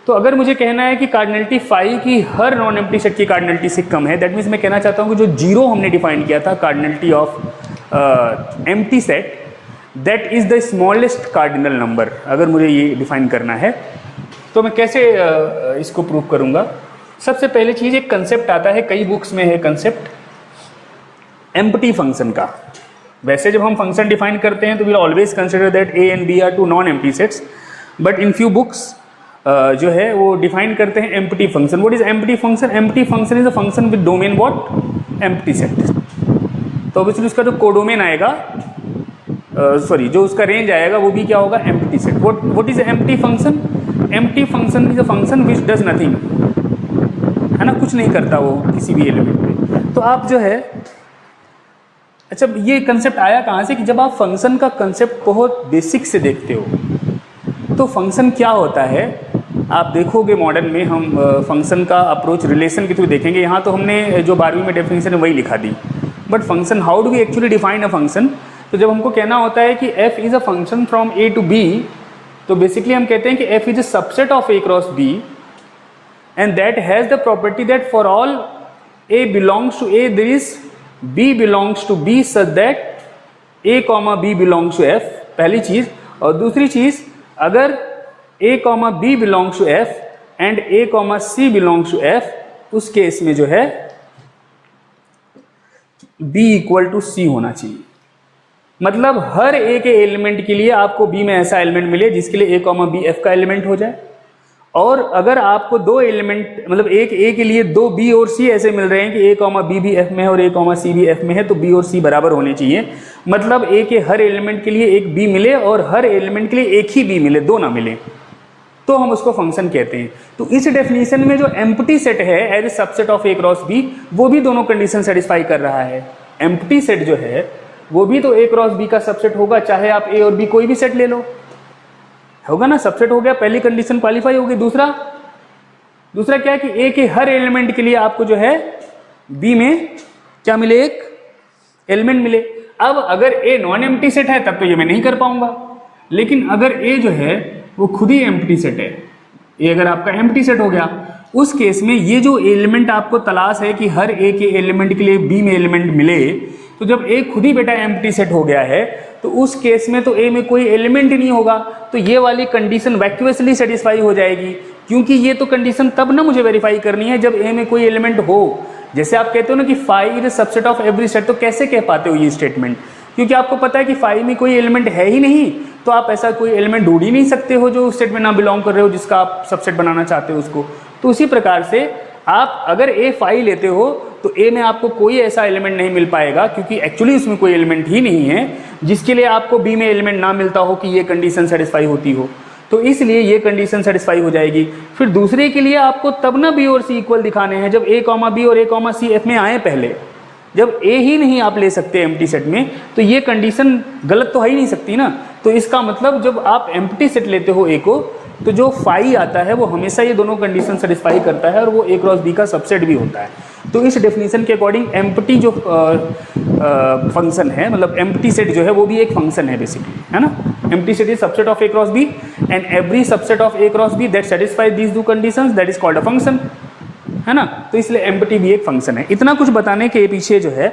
तो अगर मुझे कहना है कि कार्डिनलिटी फाइव की हर नॉन एम्प्टी सेट की कार्डिनलिटी से कम है, दैट मीन्स मैं कहना चाहता हूँ कि जो जीरो हमने डिफाइन किया था cardinality of empty set, that is the smallest cardinal number. अगर मुझे ये डिफाइन करना है तो मैं कैसे इसको प्रूव करूंगा। सबसे पहले चीज एक कंसेप्ट आता है, कई बुक्स में है कंसेप्ट एम्प्टी फंक्शन का। वैसे जब हम फंक्शन डिफाइन करते हैं तो we always consider that A and B are two non empty sets, but in few books जो है वो डिफाइन करते हैं empty function. What is empty function? Empty function is a function with domain what, empty set. तो obviously उसका जो codomain आएगा, जो उसका रेंज आएगा वो भी क्या होगा, empty set. What is empty function? Empty function is a function which does nothing, है ना, कुछ नहीं करता वो किसी भी एलिमेंट में। तो आप जो है, अच्छा ये कंसेप्ट आया कहाँ से कि जब आप फंक्शन का कंसेप्ट बहुत बेसिक से देखते हो तो फंक्शन क्या होता है आप देखोगे। मॉडर्न में हम फंक्शन का अप्रोच रिलेशन के थ्रू देखेंगे। यहाँ तो हमने जो 12वीं में डेफिनेशन है वही लिखा दी, but function how do we actually define a function. तो जब हमको कहना होता है कि f is a function from A to B, तो बेसिकली हम कहते हैं कि f is a subset of A cross B and that has the property that for all A belongs to A there is B belongs to B such that A comma B belongs to F, पहली चीज। और दूसरी चीज, अगर A comma B belongs to F and A comma C belongs to F, उस case में जो है B इक्वल टू C होना चाहिए। मतलब हर A के एलिमेंट के लिए आपको B में ऐसा एलिमेंट मिले जिसके लिए A कॉमा B F का एलिमेंट हो जाए। और अगर आपको दो एलिमेंट, मतलब एक A के लिए दो B और C ऐसे मिल रहे हैं कि A कॉमा B भी F में है और A कॉमा C भी F में है, तो B और C बराबर होने चाहिए। मतलब A के हर एलिमेंट के लिए एक B मिले और हर एलिमेंट के लिए एक ही B मिले, दो ना मिले, तो हम उसको फंक्शन कहते हैं। तो इस डेफिनेशन में जो एम्प्टी सेट है as a subset of A cross B, वो भी दोनों कंडीशन सेटिस्फाई कर रहा है। एम्प्टी सेट जो है वो भी तो ए क्रॉस बी का सबसेट होगा, चाहे आप ए और बी कोई भी सेट ले लो, होगा ना, सबसेट हो गया, पहली कंडीशन क्वालिफाई होगी। दूसरा क्या है कि ए के हर एलिमेंट के लिए आपको जो है बी में क्या मिले, एक एलिमेंट मिले। अब अगर ए नॉन एम्प्टी सेट है तब तो ये मैं नहीं कर पाऊंगा, लेकिन अगर ए जो है वो खुद ही एम्प्टी सेट है, ये अगर आपका एम्प्टी सेट हो गया, उस केस में ये जो एलिमेंट आपको तलाश है कि हर ए के एलिमेंट के लिए बी में एलिमेंट मिले, तो जब ए खुद ही बेटा एम्प्टी सेट हो गया है तो उस केस में तो ए में कोई एलिमेंट ही नहीं होगा, तो ये वाली कंडीशन वैक्यूअसली सेटिस्फाई हो जाएगी, क्योंकि ये तो कंडीशन तब ना मुझे वेरीफाई करनी है जब ए में कोई एलिमेंट हो। जैसे आप कहते हो ना कि phi is subset of every set, तो कैसे कह पाते हो ये स्टेटमेंट, क्योंकि आपको पता है कि फाई में कोई एलिमेंट है ही नहीं, तो आप ऐसा कोई एलिमेंट ढूंढ ही नहीं सकते हो जो उस सेट में ना बिलोंग कर रहे हो जिसका आप सबसेट बनाना चाहते हो उसको। तो उसी प्रकार से आप अगर ए फाई लेते हो तो ए में आपको कोई ऐसा एलिमेंट नहीं मिल पाएगा, क्योंकि एक्चुअली उसमें कोई एलिमेंट ही नहीं है जिसके लिए आपको बी में एलिमेंट ना मिलता हो कि ये कंडीशन सेटिस्फाई होती हो, तो इसलिए ये कंडीशन सेटिस्फाई हो जाएगी। फिर दूसरे के लिए आपको तब ना बी और सी इक्वल दिखाने हैं जब ए कॉमा बी और ए कॉमा सी एफ में आए पहले। जब ए ही नहीं आप ले सकते एम्प्टी सेट में तो ये कंडीशन गलत तो है ही नहीं सकती ना। तो इसका मतलब जब आप एम्प्टी सेट लेते हो ए को, तो जो फाई आता है वो हमेशा ये दोनों कंडीशन सेटिस्फाई करता है और वो ए क्रॉस बी का सबसेट भी होता है। तो इस डेफिनेशन के अकॉर्डिंग एम्प्टी जो फंक्शन है, मतलब एम्प्टी सेट जो है वो भी एक फंक्शन है बेसिकली, है ना। Empty set is subset of A cross B and every subset of A cross B that satisfy these two conditions that is called a function, है ना। तो इसलिए एम्प्टी भी एक फंक्शन है। इतना कुछ बताने के पीछे जो है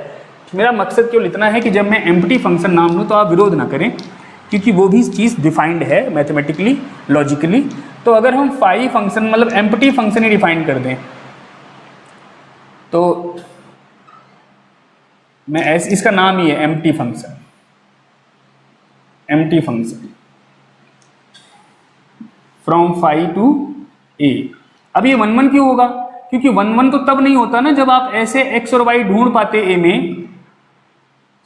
मेरा मकसद केवल इतना है कि जब मैं एम्प्टी फंक्शन नाम लूँ तो आप विरोध ना करें, क्योंकि वो भी चीज़ डिफाइंड है मैथमेटिकली, लॉजिकली। तो अगर हम फाई फंक्शन मतलब एम्प्टी फंक्शन ही डिफाइन कर दें तो मैं इसका नाम ही है empty function, empty function from phi to A. अब ये 1 1 क्यों होगा, क्योंकि 1 1 तो तब नहीं होता ना जब आप ऐसे x और y ढूंढ पाते ए में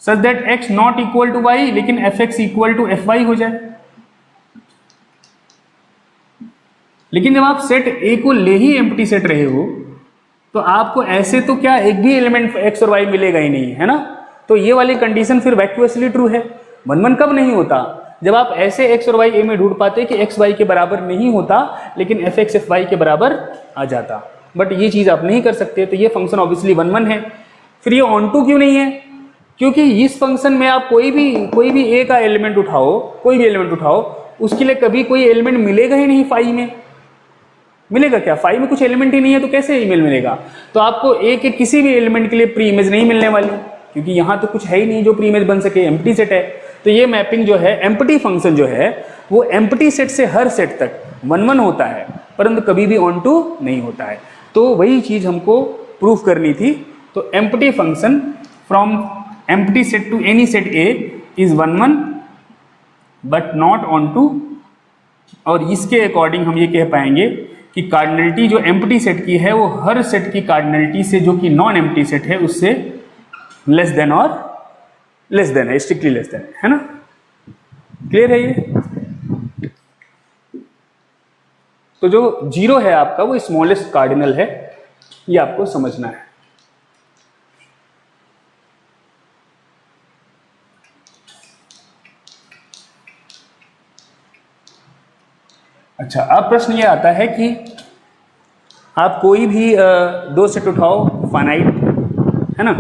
such that x not equal to y लेकिन fx इक्वल टू fy हो जाए। लेकिन जब आप सेट ए को ले ही एम्प्टी सेट रहे हो तो आपको ऐसे तो क्या एक भी एलिमेंट x और y मिलेगा ही नहीं, है ना। तो ये वाली कंडीशन फिर वैक्यूअसली ट्रू है। 1 1 कब नहीं होता, जब आप ऐसे x और y ए में ढूंढ पाते कि x y के बराबर नहीं होता लेकिन fx fy के बराबर आ जाता, बट ये चीज आप नहीं कर सकते। तो ये फंक्शन ऑब्वियसली 1 1 है। फिर ये ऑन टू क्यों नहीं है, क्योंकि इस फंक्शन में आप कोई भी ए का एलिमेंट उठाओ, कोई भी एलिमेंट उठाओ, उसके लिए कभी कोई एलिमेंट मिलेगा ही नहीं। फाई में मिलेगा क्या, फाई में कुछ एलिमेंट ही नहीं है तो कैसे ईमेल मिलेगा। तो आपको ए के किसी भी एलिमेंट के लिए प्री इमेज नहीं मिलने वाली, क्योंकि यहाँ तो कुछ है ही नहीं जो प्री इमेज बन सके, एम्प्टी सेट है। तो ये मैपिंग जो है एम्प्टी फंक्शन जो है वो एम्प्टी सेट से हर सेट तक 1 1 होता है, परंतु कभी भी ऑन टू नहीं होता है। तो वही चीज हमको प्रूफ करनी थी। तो empty function from empty set to any set A is 1 1 but not onto. और इसके अकॉर्डिंग हम ये कह पाएंगे कि कार्डिनलिटी जो एम्प्टी सेट की है वो हर सेट की कार्डिनलिटी से जो कि नॉन एम्प्टी सेट है उससे लेस देन और लेस देन है, स्ट्रिक्टली लेस देन है ना। क्लियर है ये। तो जो 0 है आपका वो स्मॉलेस्ट कार्डिनल है, ये आपको समझना है। अच्छा, अब प्रश्न ये आता है कि आप कोई भी 2 सेट उठाओ फाइनाइट, है ना,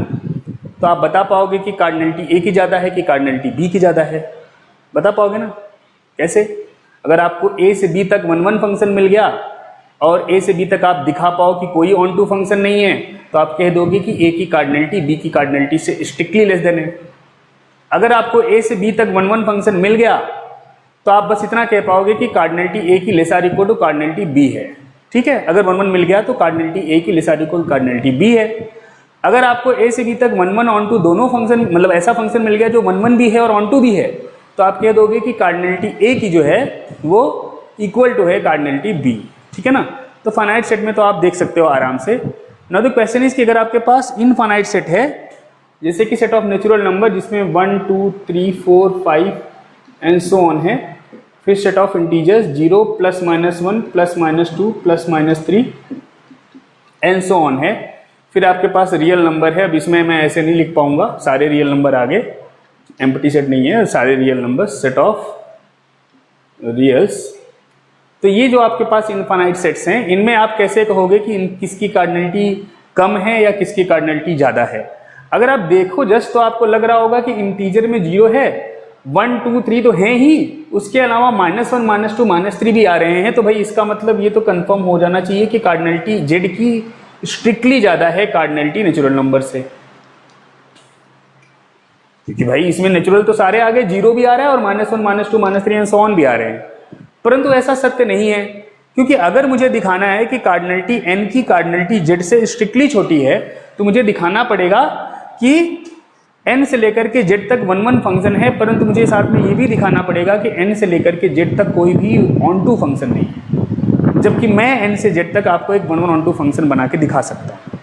तो आप बता पाओगे कि कार्डिनलिटी ए की ज़्यादा है कि कार्डिनलिटी बी की ज़्यादा है, बता पाओगे ना। कैसे, अगर आपको ए से बी तक 1 1 फंक्शन मिल गया और ए से बी तक आप दिखा पाओ कि कोई ऑन टू फंक्शन नहीं है, तो आप कह दोगे कि ए की कार्डिनलिटी बी की कार्डिनलिटी से स्ट्रिक्टली लेस देन है। अगर आपको ए से बी तक 1 1 फंक्शन मिल गया तो आप बस इतना कह पाओगे कि कार्डिनलिटी ए की less or equal to cardinality B है। ठीक है, अगर 1 1 मिल गया तो कार्डिनलिटी ए की less or equal to cardinality B है। अगर आपको ए से बी तक 1 1 ऑन टू दोनों फंक्शन मतलब ऐसा फंक्शन मिल गया जो 1 1 भी है और ऑन टू भी है, तो आप कह दोगे कि कार्डिनलिटी ए की जो है वो इक्वल टू है कार्डिनलिटी बी। ठीक है ना। तो फाइनाइट सेट में तो आप देख सकते हो आराम से। नाउ द क्वेश्चन इज कि अगर आपके पास इनफाइनाइट सेट है, जैसे कि सेट ऑफ नेचुरल नंबर जिसमें 1 2 3 4 5 एंड सो ऑन है, फिर set of integers 0 +-1 +-2 +-3 and so on है, फिर आपके पास रियल नंबर है। अब इसमें मैं ऐसे नहीं लिख पाऊंगा, सारे रियल नंबर आगे, एम्प्टी सेट नहीं है, सारे रियल नंबर, सेट ऑफ रियल्स। तो ये जो आपके पास इनफाइनाइट सेट्स हैं, इनमें आप कैसे कहोगे कि किसकी कार्डिनलिटी कम है या किसकी कार्डिनलिटी ज़्यादा है? अगर आप देखो जस्ट तो आपको लग रहा होगा कि इंटीजर में 0 है, 1 2 3 तो है ही, उसके अलावा -1 -2 -3 भी आ रहे हैं। तो भाई इसका मतलब ये तो कंफर्म हो जाना चाहिए कि कार्डिनलिटी जेड की स्ट्रिक्टली ज़्यादा है कार्डिनलिटी नेचुरल नंबर से, क्योंकि भाई इसमें नेचुरल तो सारे आ गए, 0 भी आ रहा है और -1 -2 -3 एंड सो ऑन भी आ रहे हैं। परंतु ऐसा सत्य नहीं है, क्योंकि अगर मुझे दिखाना है कि कार्डिनलिटी n की कार्डिनलिटी z से स्ट्रिक्टली छोटी है, तो मुझे दिखाना पड़ेगा कि n से लेकर के z तक 1 1 फंक्शन है, परंतु मुझे साथ में ये भी दिखाना पड़ेगा कि n से लेकर के z तक कोई भी ऑन टू फंक्शन नहीं है, जबकि मैं n से z तक आपको एक 1 1 ऑन टू फंक्शन बना के दिखा सकता हूँ।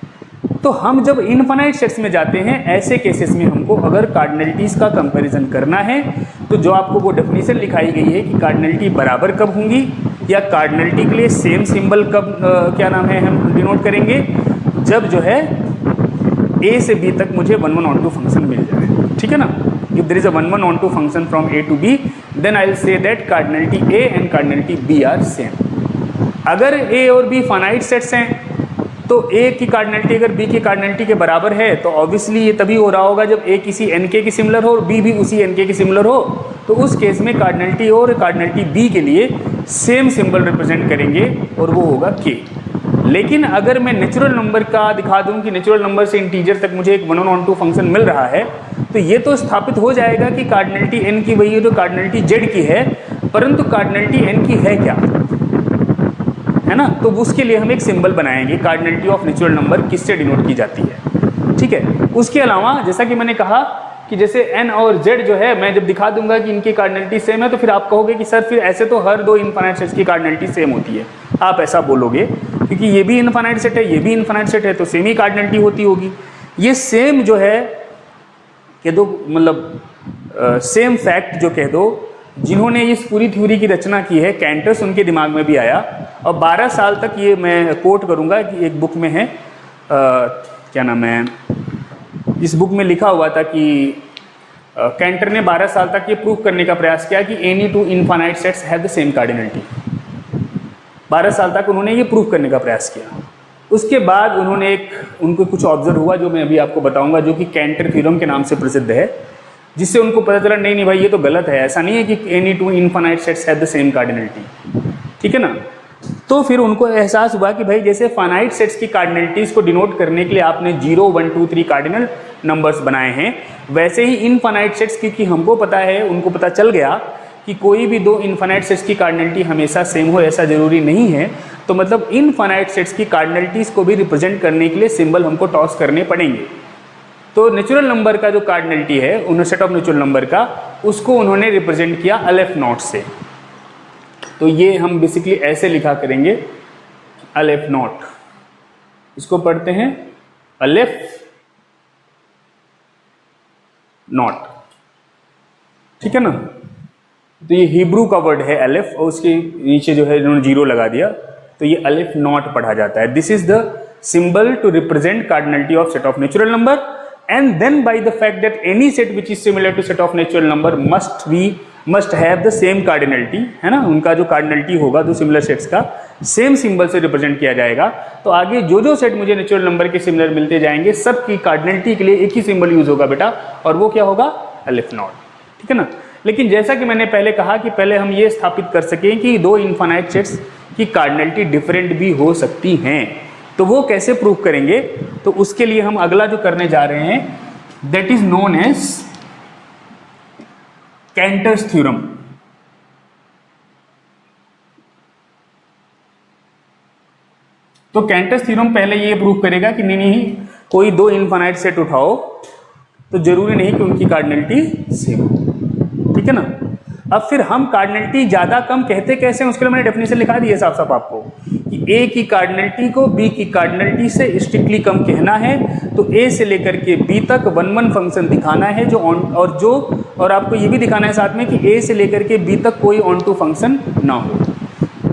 तो हम जब इनफाइनाइट सेट्स में जाते हैं, ऐसे केसेस में हमको अगर कार्डिनलिटीज का कंपैरिजन करना है, तो जो आपको वो डेफिनेशन लिखाई गई है कि कार्डिनलिटी बराबर कब होंगी या कार्डिनलिटी के लिए सेम सिंबल कब क्या नाम है हम डिनोट करेंगे, जब जो है a से b तक मुझे 1 1 ऑन टू फंक्शन मिल जाए। ठीक है ना? If there is a 1 1 onto function from a to b, then I will say that cardinality a and cardinality b are same. अगर a और b फाइनाइट सेट्स हैं, तो a की cardinality अगर b की कार्डिनलिटी के बराबर है, तो ऑब्वियसली ये तभी हो रहा होगा जब a किसी nk की सिमिलर हो और b भी उसी nk की सिमिलर हो। तो उस केस में कार्डिनलिटी और कार्डिनलिटी b के लिए सेम सिंबल रिप्रेजेंट करेंगे और वो होगा k। लेकिन अगर मैं नेचुरल नंबर का दिखा दूं कि नेचुरल नंबर से इंटीजर तक मुझे एक 1 1 ऑन टू फंक्शन मिल रहा है, तो ये तो स्थापित हो जाएगा कि कार्डिनलिटी n की वही है जो कार्डिनलिटी z की है, परंतु कार्डिनलिटी n की है क्या, है ना? तो उसके लिए हम एक सिंबल बनाएंगे, कार्डिनलिटी ऑफ नेचुरल नंबर किससे डिनोट की जाती है। ठीक है? उसके अलावा जैसा कि मैंने कहा कि जैसे n और z जो है, मैं जब दिखा दूंगा कि इनकी कार्डिनलिटी सेम है, तो फिर आप कहोगे कि सर फिर ऐसे तो हर दो इनफाइनाइट सेट्स की कार्डिनलिटी सेम होती है। आप ऐसा बोलोगे क्योंकि ये भी इनफाइनाइट सेट है, ये भी इनफाइनाइट सेट है, तो सेम ही कार्डिनलिटी होती होगी। ये सेम जो है कह दो, मतलब सेम फैक्ट जो कह दो, जिन्होंने इस पूरी थ्योरी की रचना की है, कैंटस, उनके दिमाग में भी आया। और 12 साल तक ये मैं कोट करूंगा कि एक बुक में है, क्या नाम है, इस बुक में लिखा हुआ था कि कैंटर ने 12 साल तक ये प्रूव करने का प्रयास किया कि any two infinite sets have the same cardinality. 12 साल तक उन्होंने ये प्रूव करने का प्रयास किया। उसके बाद उनको कुछ ऑब्जर्व हुआ, जो मैं अभी आपको बताऊंगा, जो कि कैंटर थ्योरम के नाम से प्रसिद्ध है, जिससे उनको पता चला नहीं भाई ये तो गलत है, ऐसा नहीं है कि any two infinite sets have the same cardinality. ठीक है ना? तो फिर उनको एहसास हुआ कि भाई जैसे फाइनाइट सेट्स की कार्डिनलिटीज को डिनोट करने के लिए आपने 0 1 2 3 कार्डिनल नंबर्स बनाए हैं, वैसे ही इनफाइनाइट सेट्स, क्योंकि हमको पता है, उनको पता चल गया कि कोई भी दो इनफाइनाइट सेट्स की कार्डिनलिटी हमेशा सेम हो, ऐसा जरूरी नहीं है। तो मतलब इनफाइनाइट सेट्स की कार्डिनलिटीज को भी रिप्रेजेंट करने के लिए सिंबल हमको टॉस करने पड़ेंगे। तो नेचुरल नंबर का जो कार्डिनलिटी है, उन्होंने सेट ऑफ नेचुरल नंबर का, उसको उन्होंने रिप्रेजेंट किया अलेफ नॉट से। तो ये हम बेसिकली ऐसे लिखा करेंगे, अलेफ नॉट, इसको पढ़ते हैं अलेफ नॉट। ठीक है ना? तो ये हिब्रू का वर्ड है अलेफ, और उसके नीचे जो है इन्होंने 0 लगा दिया, तो ये अलेफ नॉट पढ़ा जाता है। This is the symbol to represent cardinality of set of natural number, and then by the fact that any set which is similar to set of natural number must have the same cardinality, है ना? उनका जो cardinality होगा दो similar sets का same symbol से represent किया जाएगा। तो आगे जो सेट मुझे नेचुरल नंबर के सिमिलर मिलते जाएंगे, सबकी कार्डिनलिटी के लिए एक ही सिंबल यूज होगा बेटा, और वो क्या होगा? अलिफ नॉट। ठीक है ना? लेकिन जैसा कि मैंने पहले कहा कि पहले हम ये स्थापित कर सकें कि दो इनफाइनाइट सेट्स की कार्डिनलिटी डिफरेंट भी हो सकती हैं, तो वो कैसे प्रूव करेंगे? तो उसके लिए हम अगला जो करने जा रहे हैं, that is known as Cantor's theorem. तो कैंटर्स थ्योरम पहले ये प्रूव करेगा कि नहीं कोई दो इनफाइनाइट सेट उठाओ तो जरूरी नहीं कि उनकी कार्डिनलिटी सेम हो। ठीक है ना? अब फिर हम कार्डिनलिटी ज्यादा कम कहते कैसे हैं, उसके लिए मैंने डेफिनेशन लिखा दी है साफ साफ आपको कि ए की कार्डिनलिटी को बी की कार्डिनलिटी से स्ट्रिक्टली कम कहना है। तो ए से लेकर के बी तक 1 1 फंक्शन दिखाना है जो और आपको ये भी दिखाना है साथ में कि ए से लेकर के बी तक कोई ऑन टू फंक्शन ना हो।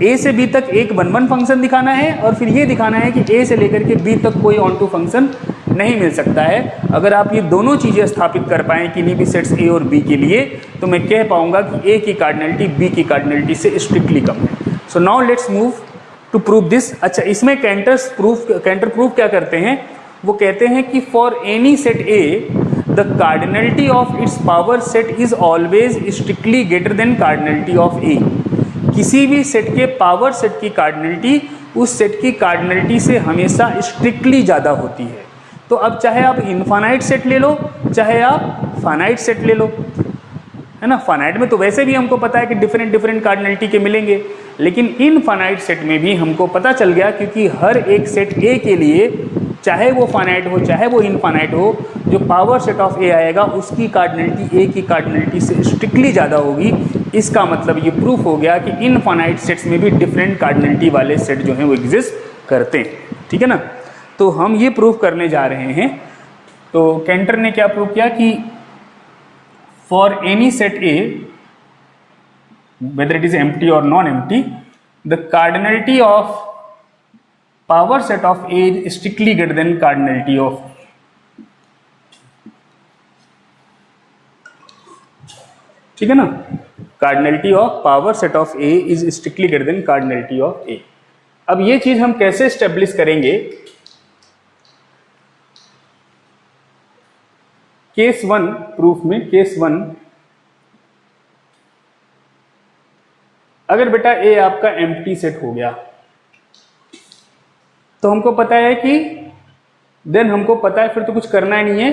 ए से बी तक एक 1 1 फंक्शन दिखाना है और फिर ये दिखाना है कि ए से लेकर के बी तक कोई ऑन टू फंक्शन नहीं मिल सकता है। अगर आप ये दोनों चीज़ें स्थापित कर पाएँ किन्हीं भी सेट्स ए और बी के लिए, तो मैं कह पाऊंगा कि ए की कार्डिनलिटी बी की कार्डिनलिटी से स्ट्रिक्टली कम है। So now let's move to prove this. अच्छा, इसमें कैंटर प्रूफ क्या करते हैं, वो कहते हैं कि for any set A the cardinality of its power set is always strictly greater than cardinality of A. किसी भी सेट के पावर सेट की कार्डिनलिटी उस सेट की कार्डिनलिटी से हमेशा स्ट्रिक्टली ज़्यादा होती है। तो अब चाहे आप इनफाइनाइट सेट ले लो, चाहे आप फाइनाइट सेट ले लो, है ना। फाइनाइट में तो वैसे भी हमको पता है कि डिफरेंट कार्डिनलिटी के मिलेंगे, लेकिन इनफाइनाइट सेट में भी हमको पता चल गया, क्योंकि हर एक सेट ए के लिए, चाहे वो फाइनाइट हो चाहे वो इनफाइनाइट हो, जो पावर सेट ऑफ ए आएगा उसकी कार्डिनलिटी ए की कार्डिनलिटी से स्ट्रिक्टली ज़्यादा होगी। इसका मतलब ये प्रूफ हो गया कि इनफाइनाइट सेट्स में भी डिफरेंट कार्डिनलिटी वाले सेट जो हैं वो एग्जिस्ट करते हैं, ठीक है ना। तो हम ये प्रूफ करने जा रहे हैं। तो कैंटर ने क्या प्रूफ किया कि for any set A whether it is empty or non-empty, the cardinality of power set of A is strictly greater than cardinality of, ठीक है ना, cardinality of power set of A is strictly greater than cardinality of A। अब ये चीज हम कैसे establish करेंगे, case 1 proof में, केस 1 अगर बेटा ए आपका एम्प्टी सेट हो गया तो हमको पता है कि देन हमको पता है, फिर तो कुछ करना ही नहीं है,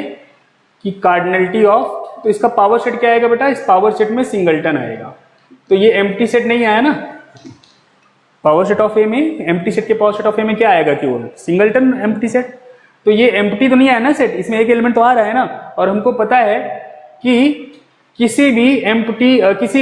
कि कार्डिनलिटी ऑफ, तो इसका पावर सेट क्या आएगा बेटा, इस पावर सेट में सिंगलटन आएगा। तो ये एम्प्टी सेट नहीं आया ना, पावर सेट ऑफ ए में, एम्प्टी सेट के पावर सेट ऑफ ए में क्या आएगा, केवल सिंगलटन एम्प्टी सेट। तो ये एम्प्टी तो नहीं आया ना सेट, इसमें एक एलिमेंट तो आ रहा है ना। और हमको पता है कि किसी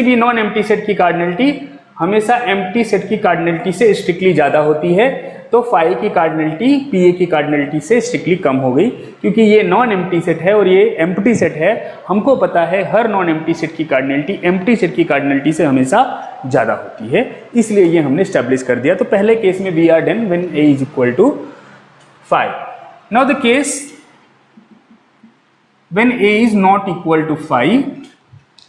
भी नॉन एम्प्टी सेट की कार्डिनलिटी हमेशा एम्प्टी सेट की कार्डिनलिटी से स्ट्रिक्टली ज्यादा होती है। तो फाई की कार्डिनलिटी पीए की कार्डिनलिटी से स्ट्रिक्टली कम हो गई, क्योंकि ये नॉन एम्प्टी सेट है और ये एम्प्टी सेट है। हमको पता है हर नॉन एम्प्टी सेट की कार्डिनलिटी एम्प्टी सेट की कार्डिनलिटी से हमेशा ज्यादा होती है, इसलिए ये हमने स्टैब्लिश कर दिया। तो पहले केस में we are done when A is equal to 5। Now the case when A is not equal to 5,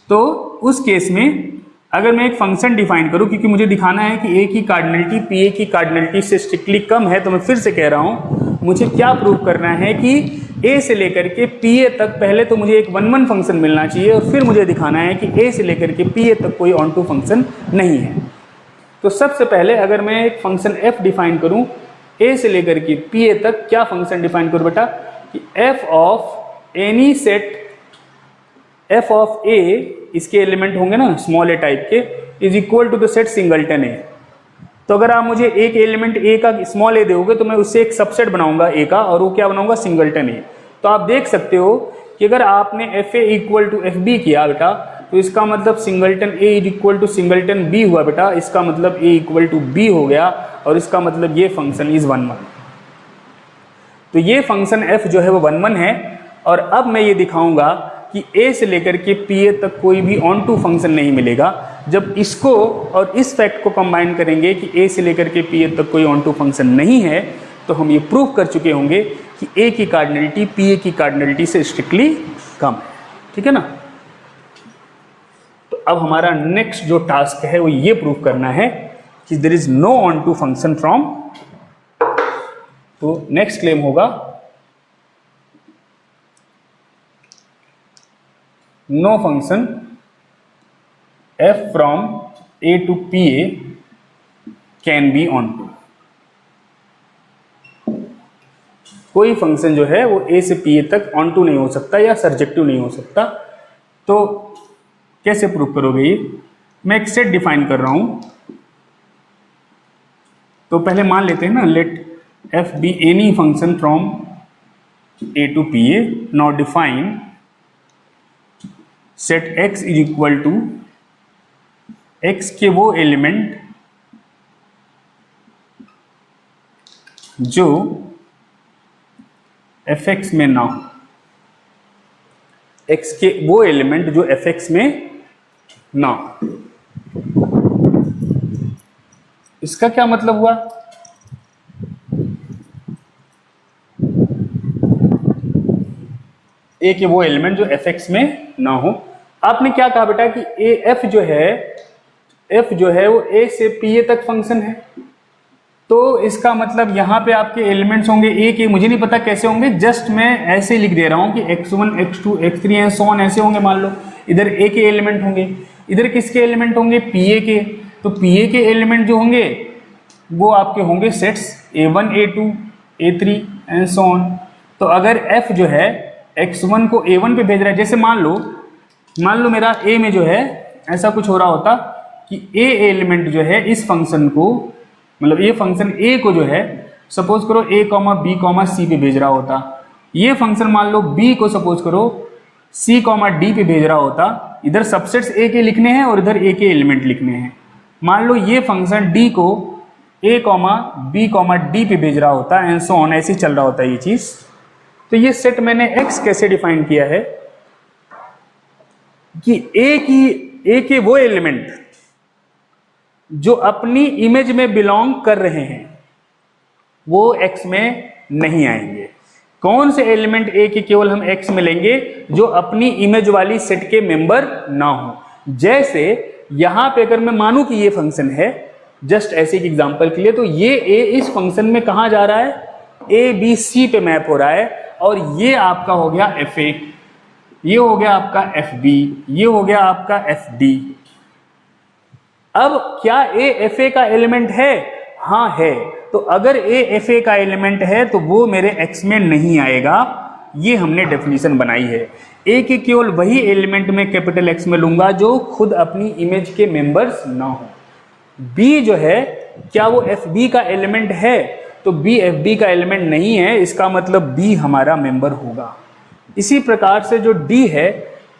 तो उस केस में अगर मैं एक फंक्शन डिफाइन करूं, क्योंकि मुझे दिखाना है कि ए की कार्डिनलिटी पी ए की कार्डिनलिटी से स्ट्रिक्टली कम है, तो मैं फिर से कह रहा हूं मुझे क्या प्रूव करना है कि ए से लेकर के पी ए तक पहले तो मुझे एक 1 1 फंक्शन मिलना चाहिए, और फिर मुझे दिखाना है कि ए से लेकर के पी ए तक कोई ऑन टू फंक्शन नहीं है। तो सबसे पहले अगर मैं एक फंक्शन एफ डिफाइन करूं, ए से लेकर के पी ए तक, क्या फंक्शन डिफाइन करूं बेटा, कि F of any set, F of A, इसके एलिमेंट होंगे ना स्मॉल ए टाइप के, is equal to the set singleton A. तो अगर आप मुझे एक एलिमेंट ए का स्मॉल ए दोगे तो मैं उससे एक सबसेट बनाऊंगा ए का, और वो क्या बनाऊंगा, सिंगलटन ए। तो आप देख सकते हो कि अगर आपने f A equal to f B किया बेटा, तो इसका मतलब singleton A is equal to singleton B हुआ बेटा, इसका मतलब ए इक्वल टू बी हो गया, और इसका मतलब ये फंक्शन इज 1 1। तो ये फंक्शन एफ जो है वो 1 1 है। और अब मैं ये दिखाऊंगा कि ए से लेकर के पी ए तक कोई भी ऑन टू फंक्शन नहीं मिलेगा। जब इसको और इस फैक्ट को कंबाइन करेंगे कि ए से लेकर के पी ए तक कोई ऑन टू फंक्शन नहीं है, तो हम ये प्रूव कर चुके होंगे कि ए की कार्डिनलिटी पी ए की कार्डिनलिटी से स्ट्रिक्टली कम है, ठीक है ना। तो अब हमारा नेक्स्ट जो टास्क है वो ये प्रूव करना है कि there is no onto function from, तो नेक्स्ट क्लेम होगा no function f from a to pa can be onto। कोई फंक्शन जो है वो a से pa तक onto नहीं हो सकता या सर्जेक्टिव नहीं हो सकता। तो कैसे प्रूव करोगे ये, मैं एक सेट डिफाइन कर रहा हूं। तो पहले मान लेते हैं ना, late f be any function from a to pa। now define set x is equal to x के वो एलिमेंट जो fx में ना हो, x के वो एलिमेंट जो fx में ना हो। इसका क्या मतलब हुआ? ए के वो एलिमेंट जो एफ एक्स में ना हो। आपने क्या कहा बेटा कि ए एफ जो है वो ए से पी ए तक फंक्शन है, तो इसका मतलब यहाँ पे आपके एलिमेंट्स होंगे ए के, मुझे नहीं पता कैसे होंगे, जस्ट मैं ऐसे लिख दे रहा हूँ कि x1 x2 x3 and so on ऐसे होंगे। मान लो इधर ए के एलिमेंट होंगे, इधर किसके एलिमेंट होंगे? पी ए के। तो पी ए के एलिमेंट जो होंगे वो आपके होंगे sets a1 a2 a3 and so on. तो अगर f जो है x1 को a1 पे भेज रहा है, जैसे मान लो मेरा a में जो है ऐसा कुछ हो रहा होता कि a एलिमेंट जो है इस फंक्शन को, मतलब ये फंक्शन a को जो है सपोज करो a b c पे भेज रहा होता, ये फंक्शन मान लो b को सपोज करो c d पे भेज रहा होता। इधर सबसेट्स a के लिखने हैं और इधर a के एलिमेंट लिखने हैं। मान लो ये फंक्शन d को a b d पे भेज रहा होता एंड सो ऑन, ऐसे ही चल रहा होता है ये चीज। तो ये सेट मैंने x कैसे डिफाइन किया है कि a के वो एलिमेंट जो अपनी इमेज में बिलोंग कर रहे हैं वो x में नहीं आएंगे। कौन से एलिमेंट a के केवल हम x में लेंगे? जो अपनी इमेज वाली सेट के मेंबर ना हो। जैसे यहां पे अगर मैं मानूं कि ये फंक्शन है, जस्ट ऐसे एक एग्जांपल के लिए, तो ये a इस फंक्शन में कहां जा रहा है? a b c पे मैप हो रहा है, और ये आपका हो गया fa, ये हो गया आपका fb, ये हो गया आपका fd। अब क्या a fa का एलिमेंट है? हाँ है। तो अगर a fa का एलिमेंट है तो वो मेरे x में नहीं आएगा। ये हमने डेफिनेशन बनाई है। a के केवल वही एलिमेंट में कैपिटल X में लूंगा जो खुद अपनी इमेज के मेंबर्स ना हो। b जो है क्या वो fb का एलिमेंट है? तो b fb का एलिमेंट नहीं है, इसका मतलब b हमारा मेंबर होगा। इसी प्रकार से जो d है,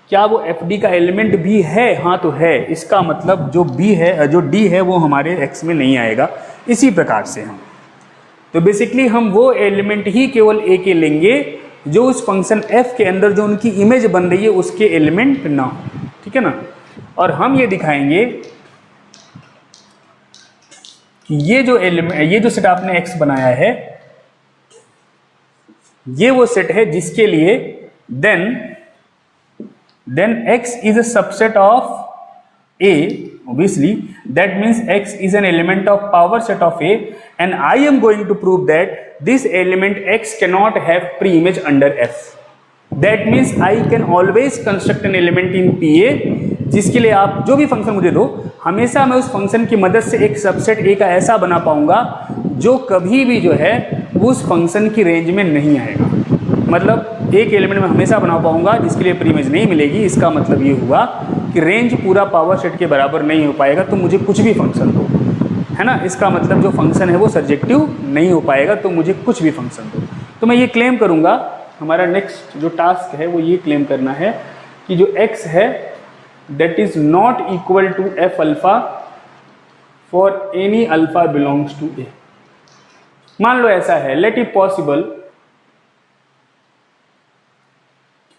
क्या वो fd का एलिमेंट भी है? हाँ तो है, इसका मतलब जो b है, जो d है वो हमारे x में नहीं आएगा। इसी प्रकार से तो बेसिकली हम वो एलिमेंट ही केवल a के लेंगे जो उस फंक्शन f के अंदर जो उनकी इमेज बन रही है उसके एलिमेंट ना हो, ठीक है ना। और हम ये दिखाएंगे कि ये जो सेट आपने x बनाया है, ये वो सेट है जिसके लिए then x is a subset of A, obviously that means x is an element of power set of A, and I am going to prove that this element x cannot have pre-image under F. That means I can always construct an element in PA, जिसके लिए आप जो भी function मुझे दो, हमेशा मैं उस फंक्शन की मदद से एक सबसेट A का ऐसा बना पाऊंगा जो कभी भी जो है उस फंक्शन की रेंज में नहीं आएगा। मतलब एक एलिमेंट में हमेशा बना पाऊंगा जिसके लिए प्री इमेज नहीं मिलेगी। इसका मतलब ये हुआ कि रेंज पूरा पावर सेट के बराबर नहीं हो पाएगा, तो मुझे कुछ भी फंक्शन दो, है ना। इसका मतलब जो फंक्शन है वो सर्जेक्टिव नहीं हो पाएगा, तो मुझे कुछ भी फंक्शन दो। तो मैं ये क्लेम करूंगा, हमारा नेक्स्ट जो टास्क है वो ये क्लेम करना है कि जो x है that is not equal to f alpha for any alpha belongs to a। मान लो ऐसा है, let it possible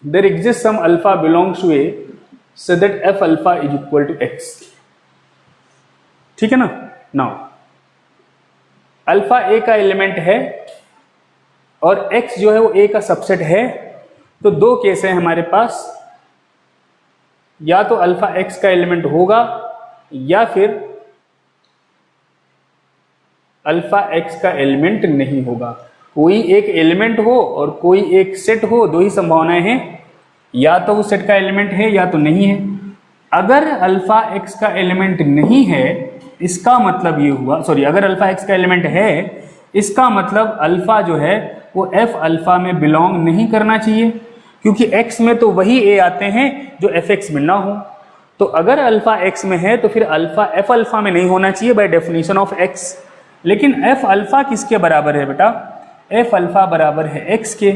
there exists some alpha belongs to A so that f alpha is equal to x, ठीक है ना। Now alpha A का element है और x जो है वो A का सबसेट है, तो दो केस है हमारे पास, या तो अल्फा x का एलिमेंट होगा या फिर अल्फा x का एलिमेंट नहीं होगा। कोई एक एलिमेंट हो और कोई एक सेट हो, दो ही संभावनाएं हैं, या तो उस सेट का एलिमेंट है या तो नहीं है। अगर अल्फा x का एलिमेंट नहीं है, इसका मतलब ये हुआ, सॉरी, अगर अल्फा x का एलिमेंट है, इसका मतलब अल्फा जो है वो f अल्फा में बिलोंग नहीं करना चाहिए, क्योंकि x में तो वही a आते हैं जो fx में ना हो। तो अगर अल्फा x में है तो फिर अल्फा f अल्फा में नहीं होना चाहिए बाय डेफिनेशन ऑफ x। लेकिन f अल्फा किसके बराबर है बेटा? f अल्फा बराबर है x के।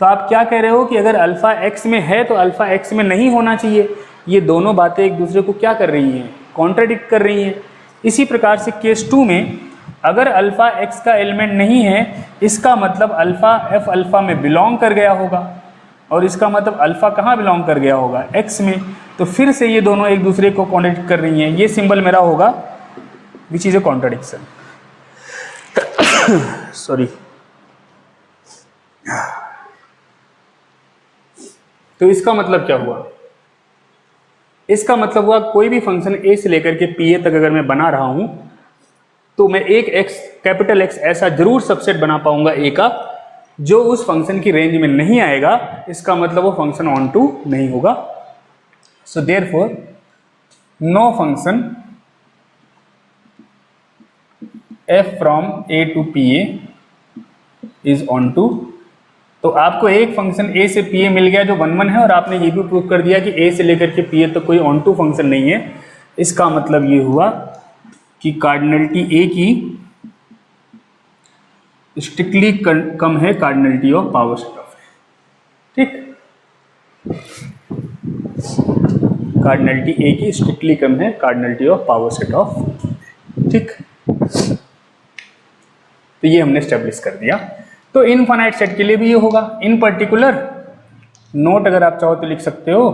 तो आप क्या कह रहे हो कि अगर अल्फा x में है तो अल्फा x में नहीं होना चाहिए। ये दोनों बातें एक दूसरे को क्या कर रही हैं? कॉन्ट्राडिक्ट कर रही हैं। इसी प्रकार से केस 2 में अगर अल्फा x का एलिमेंट नहीं है, इसका मतलब अल्फा f अल्फा में बिलोंग कर गया होगा, और इसका मतलब अल्फा कहाँ बिलोंग कर गया होगा? x में। तो फिर से ये दोनों एक दूसरे को कॉन्ट्राडिक्ट कर रही हैं। ये सिंबल मेरा होगा which is a contradiction. Sorry. तो इसका मतलब क्या हुआ? इसका मतलब हुआ कोई भी फंक्शन ए से लेकर के पी ए तक अगर मैं बना रहा हूं तो मैं एक एक्स, कैपिटल एक्स ऐसा जरूर सबसेट बना पाऊंगा ए का जो उस फंक्शन की रेंज में नहीं आएगा। इसका मतलब वो फंक्शन ऑन टू नहीं होगा। So therefore no function f from a to P A is onto. तो आपको एक फंक्शन a से पी ए मिल गया जो 1 1 है, और आपने ये भी प्रूव कर दिया कि a से लेकर के पी ए तक कोई ऑन टू फंक्शन नहीं है। इसका मतलब ये हुआ कि कार्डिनलिटी a की स्ट्रिक्टली कम है cardinality of power set of. ठीक, कार्डिनलिटी a की स्ट्रिक्टली कम है cardinality of power set of. ठीक, तो ये हमने स्टेब्लिश कर दिया। तो इनफाइनाइट सेट के लिए भी ये होगा। इन पर्टिकुलर नोट अगर आप चाहो तो लिख सकते हो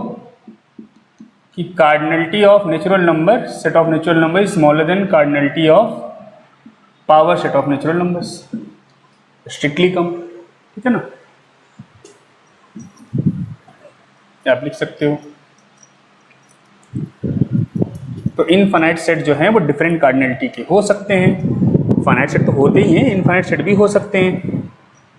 कि cardinality of natural number, set of natural number is smaller than cardinality of power set of natural numbers, strictly कम। ठीक है ना, आप लिख सकते हो। तो इनफाइनाइट सेट जो है वो डिफरेंट कार्डिनलिटी के हो सकते हैं। फाइनाइट सेट तो होते ही हैं, इनफाइनाइट सेट भी हो सकते हैं।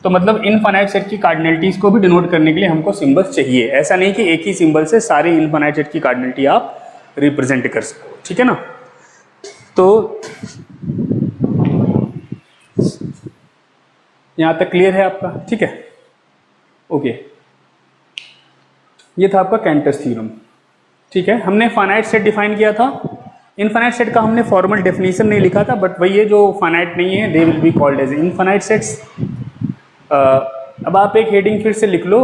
तो मतलब इनफाइनाइट सेट की कार्डिनलिटीज को भी डिनोट करने के लिए हमको सिंबल्स चाहिए। ऐसा नहीं कि एक ही सिंबल से सारे इनफाइनाइट सेट की कार्डिनलिटी आप रिप्रेजेंट कर सको। ठीक है ना, तो यहां तक क्लियर है आपका? ठीक है, ओके। ये था आपका कैंटर्स थ्योरम। ठीक है, हमने फाइनाइट सेट डिफाइन किया था। इनफाइनाइट सेट का हमने फॉर्मल डेफिनेशन नहीं लिखा था, बट वही है जो फाइनाइट नहीं है they will be called as infinite sets. अब आप एक हेडिंग फिर से लिख लो,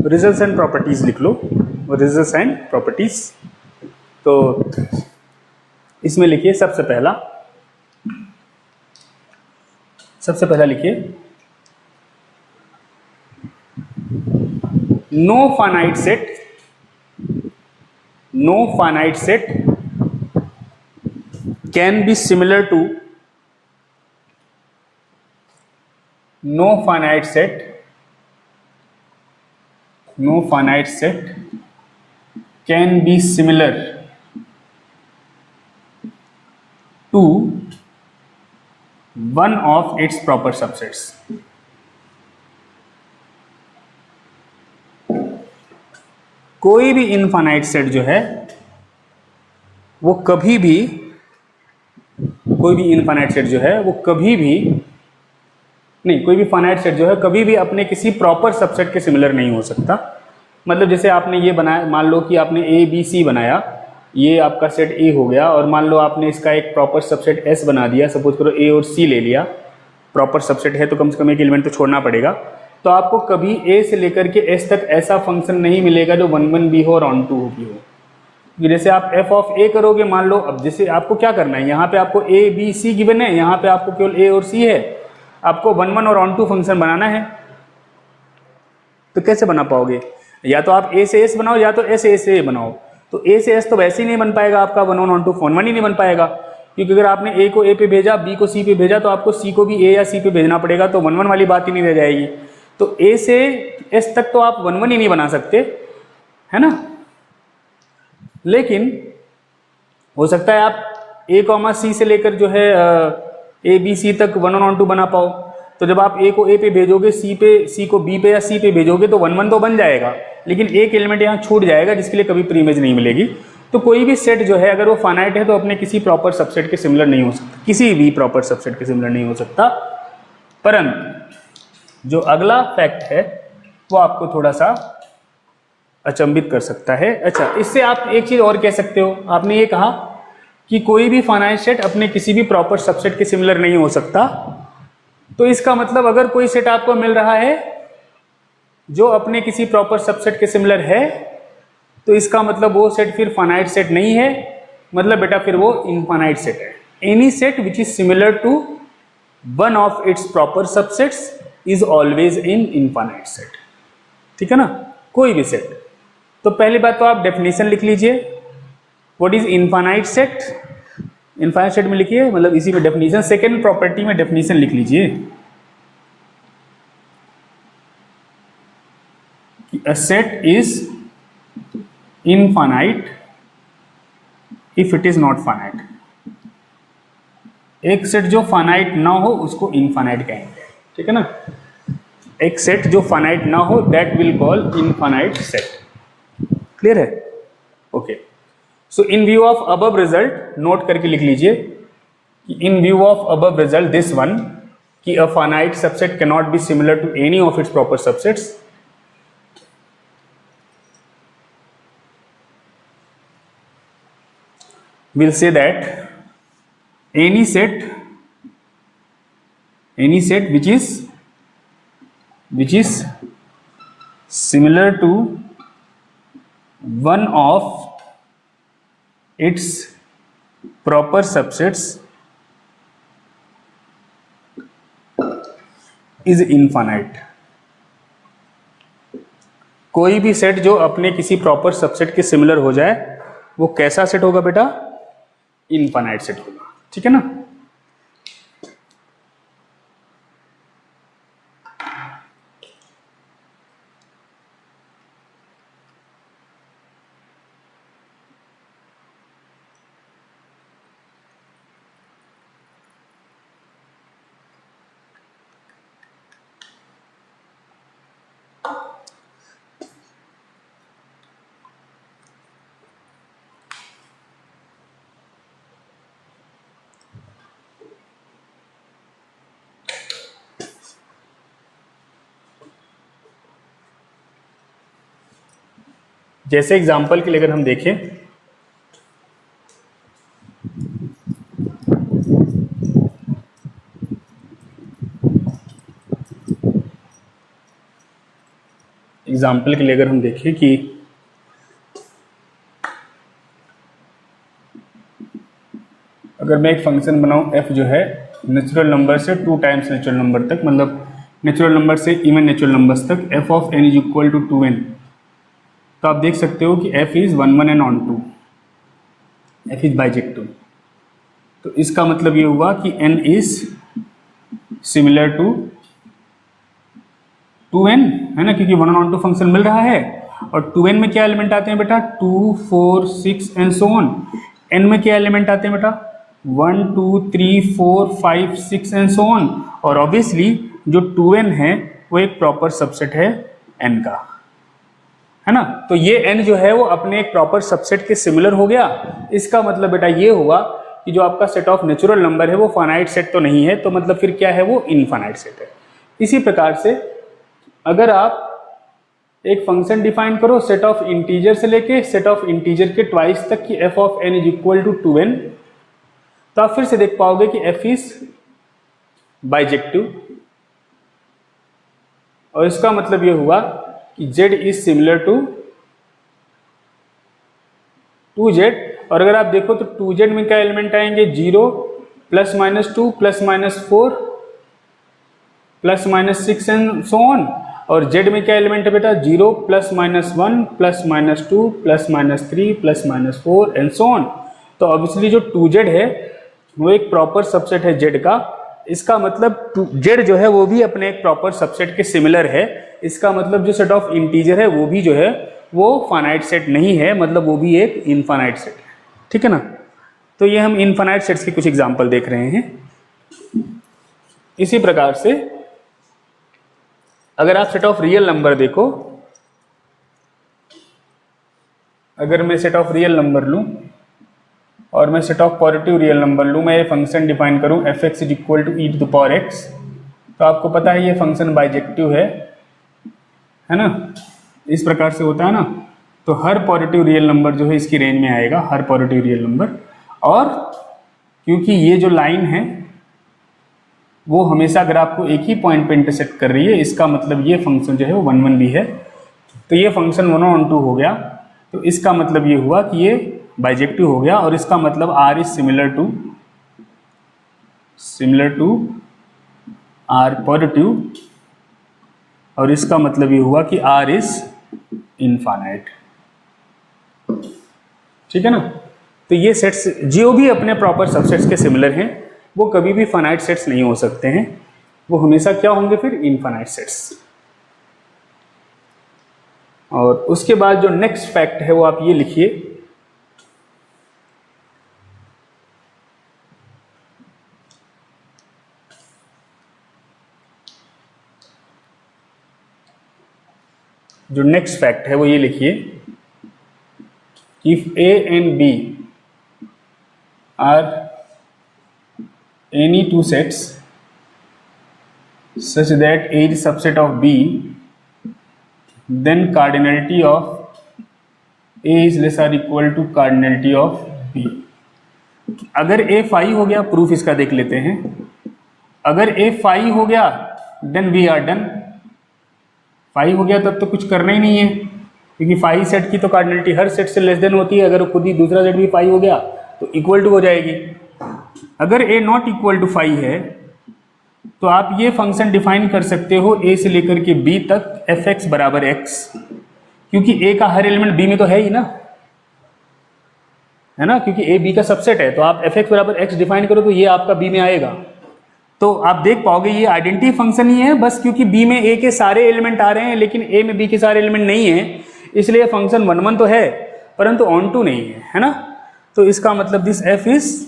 रिजल्ट्स एंड प्रॉपर्टीज लिख लो, रिजल्ट्स एंड प्रॉपर्टीज। तो इसमें लिखिए सबसे पहला लिखिए no finite set can be similar to no finite set can be similar to one of its proper subsets। कोई भी इनफाइनाइट सेट जो है वो कभी भी, कोई भी इनफाइनाइट सेट जो है वो कभी भी नहीं, कोई भी फाइनाइट सेट जो है कभी भी अपने किसी प्रॉपर सबसेट के सिमिलर नहीं हो सकता। मतलब जैसे आपने ये बनाया, मान लो कि आपने ए बी सी बनाया, ये आपका सेट ए हो गया, और मान लो आपने इसका एक प्रॉपर सबसेट एस बना दिया। सपोज करो ए और सी ले लिया, प्रॉपर सबसेट है तो कम से कम एक एलिमेंट तो छोड़ना पड़ेगा। तो आपको कभी ए से लेकर के एस तक ऐसा फंक्शन नहीं मिलेगा जो 1 1 भी हो और ऑन टू भी हो। जैसे आप एफ ऑफ ए करोगे, मान लो, अब जैसे आपको क्या करना है, यहाँ पे आपको ए बी सी गिवन है, यहाँ पे आपको केवल ए और सी है, आपको 1 1 और ऑन टू फंक्शन बनाना है। तो कैसे बना पाओगे? या तो आप ए से एस बनाओ या तो एस से ए बनाओ। तो ए से एस तो वैसे ही नहीं बन पाएगा आपका, 1 1 ऑन टू 1 1 ही नहीं बन पाएगा, क्योंकि अगर आपने ए को ए पे भेजा, बी को सी पे भेजा, तो आपको सी को भी ए या सी पे भेजना पड़ेगा। तो 1 1 वाली बात ही नहीं रह जाएगी। तो ए से एस तक तो आप 1 1 ही नहीं बना सकते, है ना। लेकिन हो सकता है आप ए कॉमा सी से लेकर जो है ए बी सी तक 1 1 ऑन टू बना पाओ। तो जब आप ए को ए पे भेजोगे, सी को बी पे या सी पे भेजोगे, तो 1 1 तो बन जाएगा, लेकिन एक एलिमेंट यहाँ छूट जाएगा जिसके लिए कभी प्री इमेज नहीं मिलेगी। तो कोई भी सेट जो है अगर वो फाइनाइट है तो अपने किसी प्रॉपर सबसेट के सिमिलर नहीं हो सकता, किसी भी प्रॉपर सबसेट के सिमिलर नहीं हो सकता। परंतु जो अगला फैक्ट है वो आपको थोड़ा सा अचंभित कर सकता है। अच्छा, इससे आप एक चीज और कह सकते हो, आपने ये कहा कि कोई भी फाइनाइट सेट अपने किसी भी प्रॉपर सबसेट के सिमिलर नहीं हो सकता। तो इसका मतलब अगर कोई सेट आपको मिल रहा है जो अपने किसी प्रॉपर सबसेट के सिमिलर है, तो इसका मतलब वो सेट फिर फाइनाइट सेट नहीं है, मतलब बेटा फिर वो इनफाइनाइट सेट है। Any set which is similar to one of its proper subsets is always an infinite set. ठीक है ना, कोई भी सेट। तो पहली बात तो आप डेफिनेशन लिख लीजिए, what is infinite set. Infinite set में लिखिए, मतलब इसी में डेफिनेशन, सेकेंड प्रॉपर्टी में डेफिनेशन लिख लीजिए कि a set is infinite if it is not finite. एक सेट जो फाइनाइट ना हो उसको इनफाइनाइट कहेंगे, ठीक है ना। एक सेट जो फाइनाइट ना हो that will call infinite set. Clear है? Okay. So in view of above result, note करके लिख लीजिए कि in view of above result this one, कि a finite subset can not be similar to any of its proper subsets. We'll say that any set which is similar to one of its proper subsets is infinite। कोई भी set जो अपने किसी proper subset के similar हो जाए वो कैसा सेट होगा बेटा? इनफाइनाइट सेट होगा, ठीक है ना। जैसे एग्जांपल के लिए अगर हम देखें, एग्जाम्पल के लिए अगर हम देखें कि अगर मैं एक फंक्शन बनाऊं f जो है नेचुरल नंबर से 2 टाइम्स नेचुरल नंबर तक, मतलब नेचुरल नंबर से इवन नेचुरल नंबर्स तक, f of n is equal to 2n, तो आप देख सकते हो कि f is 1 1 and onto 2, f is bijective. तो इसका मतलब ये हुआ कि n is similar to 2n, है ना, क्योंकि 1 ऑन 2 फंक्शन मिल रहा है। और 2n में क्या एलिमेंट आते हैं बेटा? 2 4 6 एंड सो ऑन। n में क्या एलिमेंट आते हैं बेटा? 1 2 3 4 5 6 एंड सो ऑन। और ऑब्वियसली जो 2n है वो एक प्रॉपर सबसेट है n का, है ना। तो ये n जो है वो अपने एक प्रॉपर सबसेट के सिमिलर हो गया। इसका मतलब बेटा ये हुआ कि जो आपका सेट ऑफ नेचुरल नंबर है वो फाइनाइट सेट तो नहीं है, तो मतलब फिर क्या है? वो इनफाइनाइट सेट है। इसी प्रकार से अगर आप एक फंक्शन डिफाइन करो सेट ऑफ इंटीजर से लेके सेट ऑफ इंटीजर के ट्वाइस तक की f of n is equal to 2n, तो आप फिर से देख पाओगे कि f इज बाइजेक्टिव। और इसका मतलब ये हुआ कि z is similar to 2z। और अगर आप देखो तो 2z में क्या एलिमेंट आएंगे? 0 plus minus 2 plus minus 4 plus minus 6 and so on. और z में क्या एलिमेंट है बेटा? 0 plus minus 1 plus minus 2 plus minus 3 plus minus 4 and so on. तो ऑब्वियसली जो 2z है वो एक प्रॉपर सबसेट है z का। इसका मतलब z जो है वो भी अपने एक प्रॉपर सबसेट के सिमिलर है। इसका मतलब जो सेट ऑफ इंटीजर है वो भी जो है वो फाइनाइट सेट नहीं है, मतलब वो भी एक इनफाइनाइट सेट है, ठीक है ना। तो ये हम इनफाइनाइट सेट्स के कुछ एग्जांपल देख रहे हैं। इसी प्रकार से अगर आप सेट ऑफ रियल नंबर देखो, अगर मैं सेट ऑफ रियल नंबर लूं और मैं set of positive real number लूं, मैं ये फंक्शन डिफाइन करूं f x is equal to e to the power x, तो आपको पता है ये फंक्शन बाइजेक्टिव है ना। इस प्रकार से होता है ना। तो हर पॉजिटिव रियल नंबर जो है इसकी रेंज में आएगा, हर पॉजिटिव रियल नंबर। और क्योंकि ये जो लाइन है वो हमेशा अगर आपको एक ही पॉइंट पे इंटरसेक्ट कर रही है, इसका मतलब ये फंक्शन जो है वो 1 1 भी है। तो ये फंक्शन 1 ऑन 2 हो गया, तो इसका मतलब ये हुआ कि ये बाइजेक्टिव हो गया। और इसका मतलब r is similar to r positive, और इसका मतलब ये हुआ कि r इज इनफाइनाइट, ठीक है ना। तो ये सेट्स जो भी अपने प्रॉपर सबसेट्स के सिमिलर हैं वो कभी भी फाइनाइट सेट्स नहीं हो सकते हैं, वो हमेशा क्या होंगे फिर, इनफाइनाइट सेट्स। और उसके बाद जो नेक्स्ट फैक्ट है वो आप ये लिखिए, जो नेक्स्ट फैक्ट है वो ये लिखिए, if A and B are any two sets such that A is subset of B, then cardinality of A is less or equal to cardinality of B। अगर A phi हो गया, proof इसका देख लेते हैं, अगर A phi हो गया then we are done। phi हो गया तब तो कुछ करना ही नहीं है, क्योंकि phi सेट की तो कार्डिनलिटी हर सेट से लेस देन होती है, अगर खुद ही दूसरा सेट भी phi हो गया तो इक्वल टू हो जाएगी। अगर A not equal to phi है तो आप ये फंक्शन डिफाइन कर सकते हो a से लेकर के b तक f(x) बराबर x, क्योंकि a का हर एलिमेंट b में तो है ही ना, है ना, क्योंकि a b का सबसेट है, तो आप f(x) बराबर x डिफाइन करो तो ये आपका b में आएगा। तो आप देख पाओगे ये आइडेंटिटी फंक्शन ही है, बस क्योंकि b में a के सारे एलिमेंट आ रहे हैं लेकिन a में b के सारे एलिमेंट नहीं है, इसलिए फंक्शन 1 1 तो है परंतु ऑन टू नहीं है ना। तो इसका मतलब दिस f इज,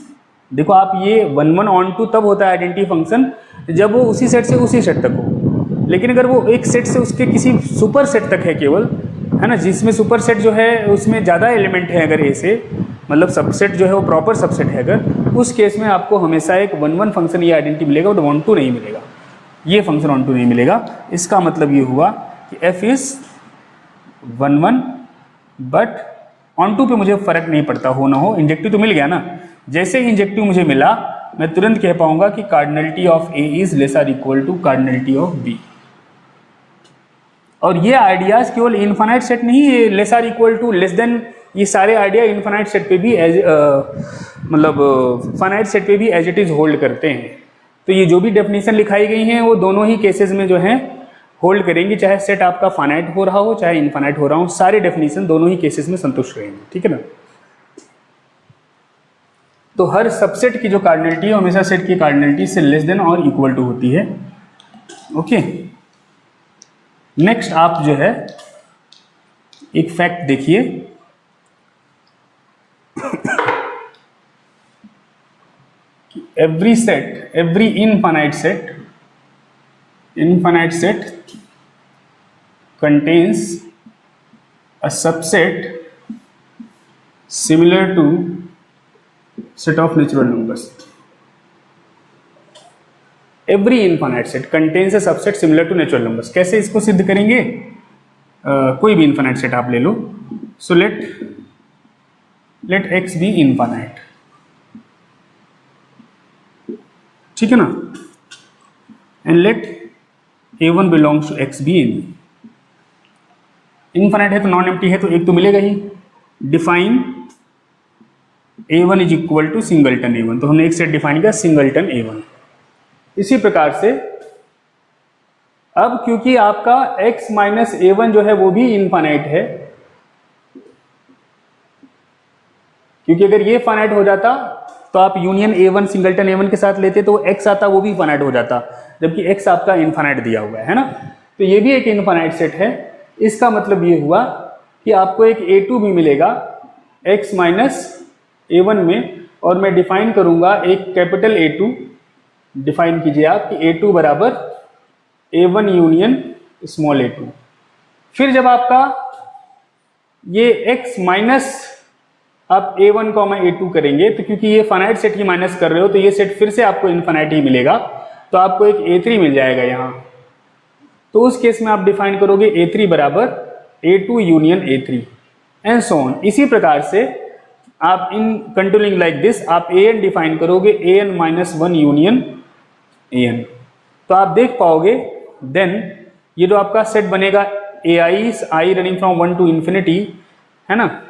देखो आप ये 1 1 ऑन टू तब होता है आइडेंटिटी फंक्शन जब वो उसी सेट से उसी सेट तक हो, लेकिन अगर वो एक सेट से उसके किसी सुपर सेट तक है केवल, है ना, जिसमें सुपर सेट जो है उसमें ज़्यादा एलिमेंट है, अगर ए से मतलब सबसेट जो है वो प्रॉपर सबसेट है, अगर उस केस में आपको हमेशा एक 1 1 फंक्शन ये आइडेंटिटी मिलेगा और 1 2 नहीं मिलेगा, ये फंक्शन 1 2 नहीं मिलेगा। इसका मतलब ये हुआ कि f is 1 1 but onto पे मुझे फ़र्क नहीं पड़ता हो ना हो, इंजेक्टिव तो मिल गया ना, जैसे ही इंजेक्टिव मुझे मिला मैं तुरंत कह पाऊंगा कि cardinality of A is less और equal to cardinality of B. और ये आइडियाज केवल इनफाइनाइट सेट नहीं है, लेस और इक्वल टू, लेस देन, ये सारे आइडिया इनफाइनाइट सेट पे भी एज मतलब फाइनाइट सेट पे भी एज इट इज होल्ड करते हैं। तो ये जो भी डेफिनेशन लिखाई गई हैं वो दोनों ही केसेस में जो है होल्ड करेंगी, चाहे सेट आपका फाइनाइट हो रहा हो चाहे इनफाइनाइट हो रहा हो, सारे डेफिनेशन दोनों ही केसेस में संतुष्ट रहेंगे, ठीक है ना। तो हर सबसेट की जो कार्डिनलिटी है हमेशा सेट की कार्डिनलिटी से लेस देन और इक्वल टू होती है। ओके, नेक्स्ट आप जो है एक फैक्ट देखिए, every set, every infinite set contains a subset similar to set of natural numbers। every infinite set contains a subset similar to natural numbers। कैसे इसको सिद्ध करेंगे? कोई भी इनफाइनाइट सेट आप ले लो, so let x be infinite, ठीक है ना, and let a1 belongs to x be any. Infinite है तो नॉन एम्प्टी है तो एक तो मिलेगा ही। Define a1 is equal to singleton a1, तो हमने एक सेट डिफाइन किया सिंगलटन a1। इसी प्रकार से अब क्योंकि आपका x माइनस a1 जो है वो भी इनफाइनाइट है, क्योंकि अगर ये फाइनाइट हो जाता तो आप यूनियन a1 सिंगलटन a1 के साथ लेते तो x आता वो भी फाइनाइट हो जाता, जबकि x आपका इनफाइनाइट दिया हुआ है ना। तो ये भी एक इनफाइनाइट सेट है। इसका मतलब ये हुआ कि आपको एक a2 भी मिलेगा x माइनस a1 में, और मैं डिफाइन करूंगा एक कैपिटल A2, डिफाइन कीजिए आप कि A2 बराबर A1 यूनियन स्मॉल a2। फिर जब आपका ये x माइनस आप A1 A2 करेंगे तो क्योंकि ये फाइनाइट सेट ही माइनस कर रहे हो तो ये सेट फिर से आपको इनफाइनाइट ही मिलेगा, तो आपको एक A3 मिल जाएगा यहाँ। तो उस केस में आप डिफाइन करोगे A3 बराबर A2 union A3 and so on. इसी प्रकार से आप इन कंटिन्यूइंग लाइक दिस आप an डिफाइन करोगे an माइनस 1 यूनियन an। तो आप देख पाओगे देन ये जो आपका सेट बनेगा ai running from 1 to infinity, है ना,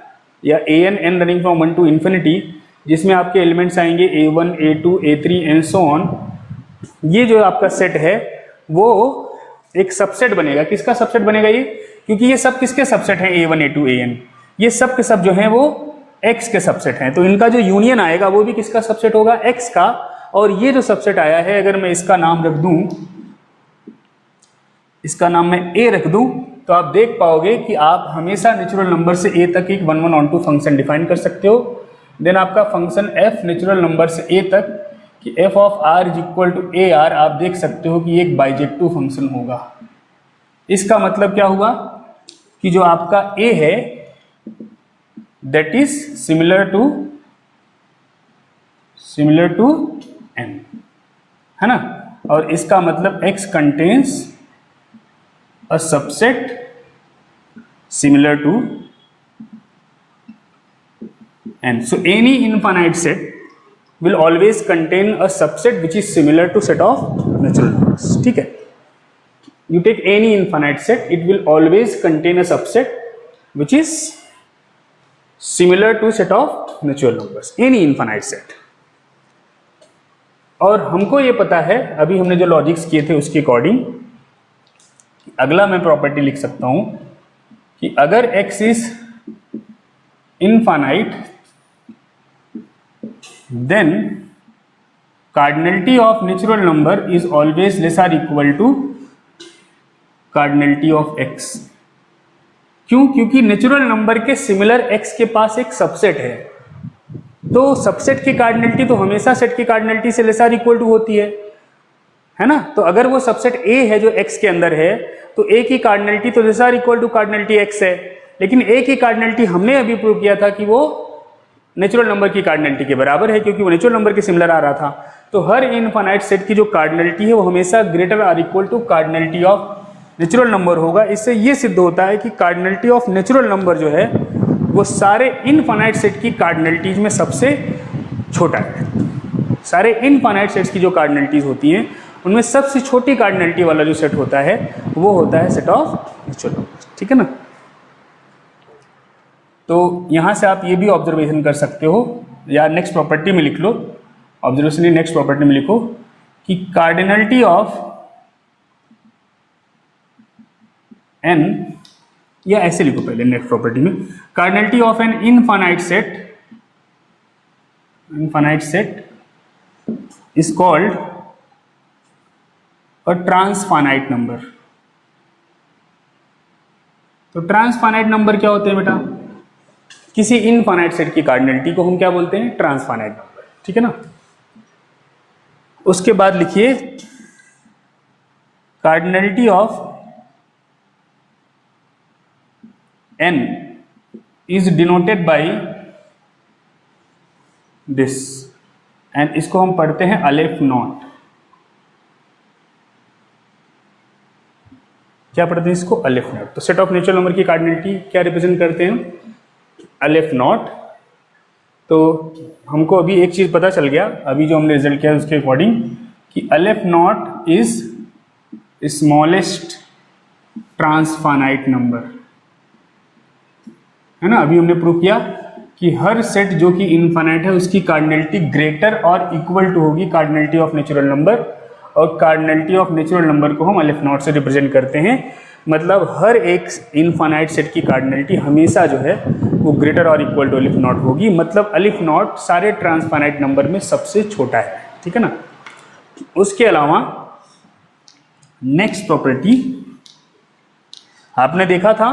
या an n running from 1 to infinity, जिसमें आपके एलिमेंट्स आएंगे a1 a2 a3 and so on. ये जो आपका सेट है वो एक सबसेट बनेगा। किसका सबसेट बनेगा ये? क्योंकि ये सब किसके सबसेट हैं a1 a2 an, ये सब के सब जो हैं वो x के सबसेट हैं, तो इनका जो यूनियन आएगा वो भी किसका सबसेट होगा, x का। और ये जो सबसेट आया है, अगर मैं इसका नाम रख दूं, इसका नाम मैं a रख दूं, तो आप देख पाओगे कि आप हमेशा नेचुरल नंबर से a तक एक 1 1 ऑन टू फंक्शन डिफाइन कर सकते हो। देन आपका फंक्शन f नेचुरल नंबर से a तक कि f of r is equal to A R, आप देख सकते हो कि एक बाइजेक्टिव फंक्शन होगा। इसका मतलब क्या हुआ कि जो आपका a है that is similar to n, है ना। और इसका मतलब x contains a subset similar to n. So any infinite set will always contain a subset which is similar to set of natural numbers. ठीक है, you take any infinite set, it will always contain a subset which is similar to set of natural numbers, any infinite set. और हमको ये पता है, अभी हमने जो लॉजिक्स किए थे उसके अकॉर्डिंग, अगला मैं प्रॉपर्टी लिख सकता हूं कि अगर x is infinite then cardinality of natural number is always less or equal to cardinality of x। क्यों? क्योंकि नेचुरल नंबर के सिमिलर x के पास एक सबसेट है, तो सबसेट की कार्डिनलिटी तो हमेशा सेट की कार्डिनलिटी से लेस आर इक्वल टू होती है ना। तो अगर वो सबसेट A है जो x के अंदर है, तो A की कार्डिनलिटी तो less or equal to cardinality x है, लेकिन A की कार्डिनलिटी हमने अभी प्रूव किया था कि वो नेचुरल नंबर की कार्डिनलिटी के बराबर है, क्योंकि वो नेचुरल नंबर के सिमिलर आ रहा था। तो हर इनफाइनाइट सेट की जो कार्डिनलिटी है वो हमेशा greater or equal to cardinality of natural number होगा। इससे ये सिद्ध होता है कि कार्डिनलिटी ऑफ नेचुरल नंबर जो है वो सारे इनफाइनाइट सेट की कार्डिनलिटीज में सबसे छोटा है। सारे इनफाइनाइट सेट्स की जो कार्डिनलिटीज होती हैं उनमें सबसे छोटी कार्डिनलिटी वाला जो सेट होता है वो होता है सेट ऑफ नेचुरल नंबर्स, ठीक है ना। तो यहां से आप ये भी ऑब्जर्वेशन कर सकते हो, या नेक्स्ट प्रॉपर्टी में लिख लो, ऑब्जर्वेशन नेक्स्ट प्रॉपर्टी में लिखो कि कार्डिनलिटी ऑफ n, या ऐसे लिखो पहले नेक्स्ट प्रॉपर्टी में, cardinality of an infinite set is called और ट्रांसफाइनाइट नंबर। तो ट्रांसफाइनाइट नंबर क्या होते हैं बेटा? किसी इनफाइनाइट सेट की कार्डिनलिटी को हम क्या बोलते हैं? ट्रांसफाइनाइट नंबर, ठीक है ना। उसके बाद लिखिए cardinality of n is denoted by this, and इसको हम पढ़ते हैं अलेफ नॉट। क्या पढ़ते हैं इसको? अलेफ नॉट। तो सेट ऑफ नेचुरल नंबर की कार्डिनलिटी क्या रिप्रेजेंट करते हैं? अलेफ नॉट। तो हमको अभी एक चीज पता चल गया, अभी जो हमने रिजल्ट किया उसके अकॉर्डिंग, कि aleph naught is smallest transfinite number, है ना। अभी हमने प्रूव किया कि हर सेट जो कि इनफाइनाइट है उसकी कार्डिनलिटी ग्रेटर और इक्वल टू होगी कार्डिनलिटी ऑफ नेचुरल नंबर, और कार्डिनलिटी ऑफ नेचुरल नंबर को हम अलिफ नॉट से रिप्रेजेंट करते हैं। मतलब हर एक इनफाइनाइट सेट की कार्डिनलिटी हमेशा जो है वो ग्रेटर और इक्वल टू अलिफ नॉट होगी। मतलब अलिफ नॉट सारे ट्रांसफाइनाइट नंबर में सबसे छोटा है, ठीक है ना। उसके अलावा नेक्स्ट प्रॉपर्टी आपने देखा था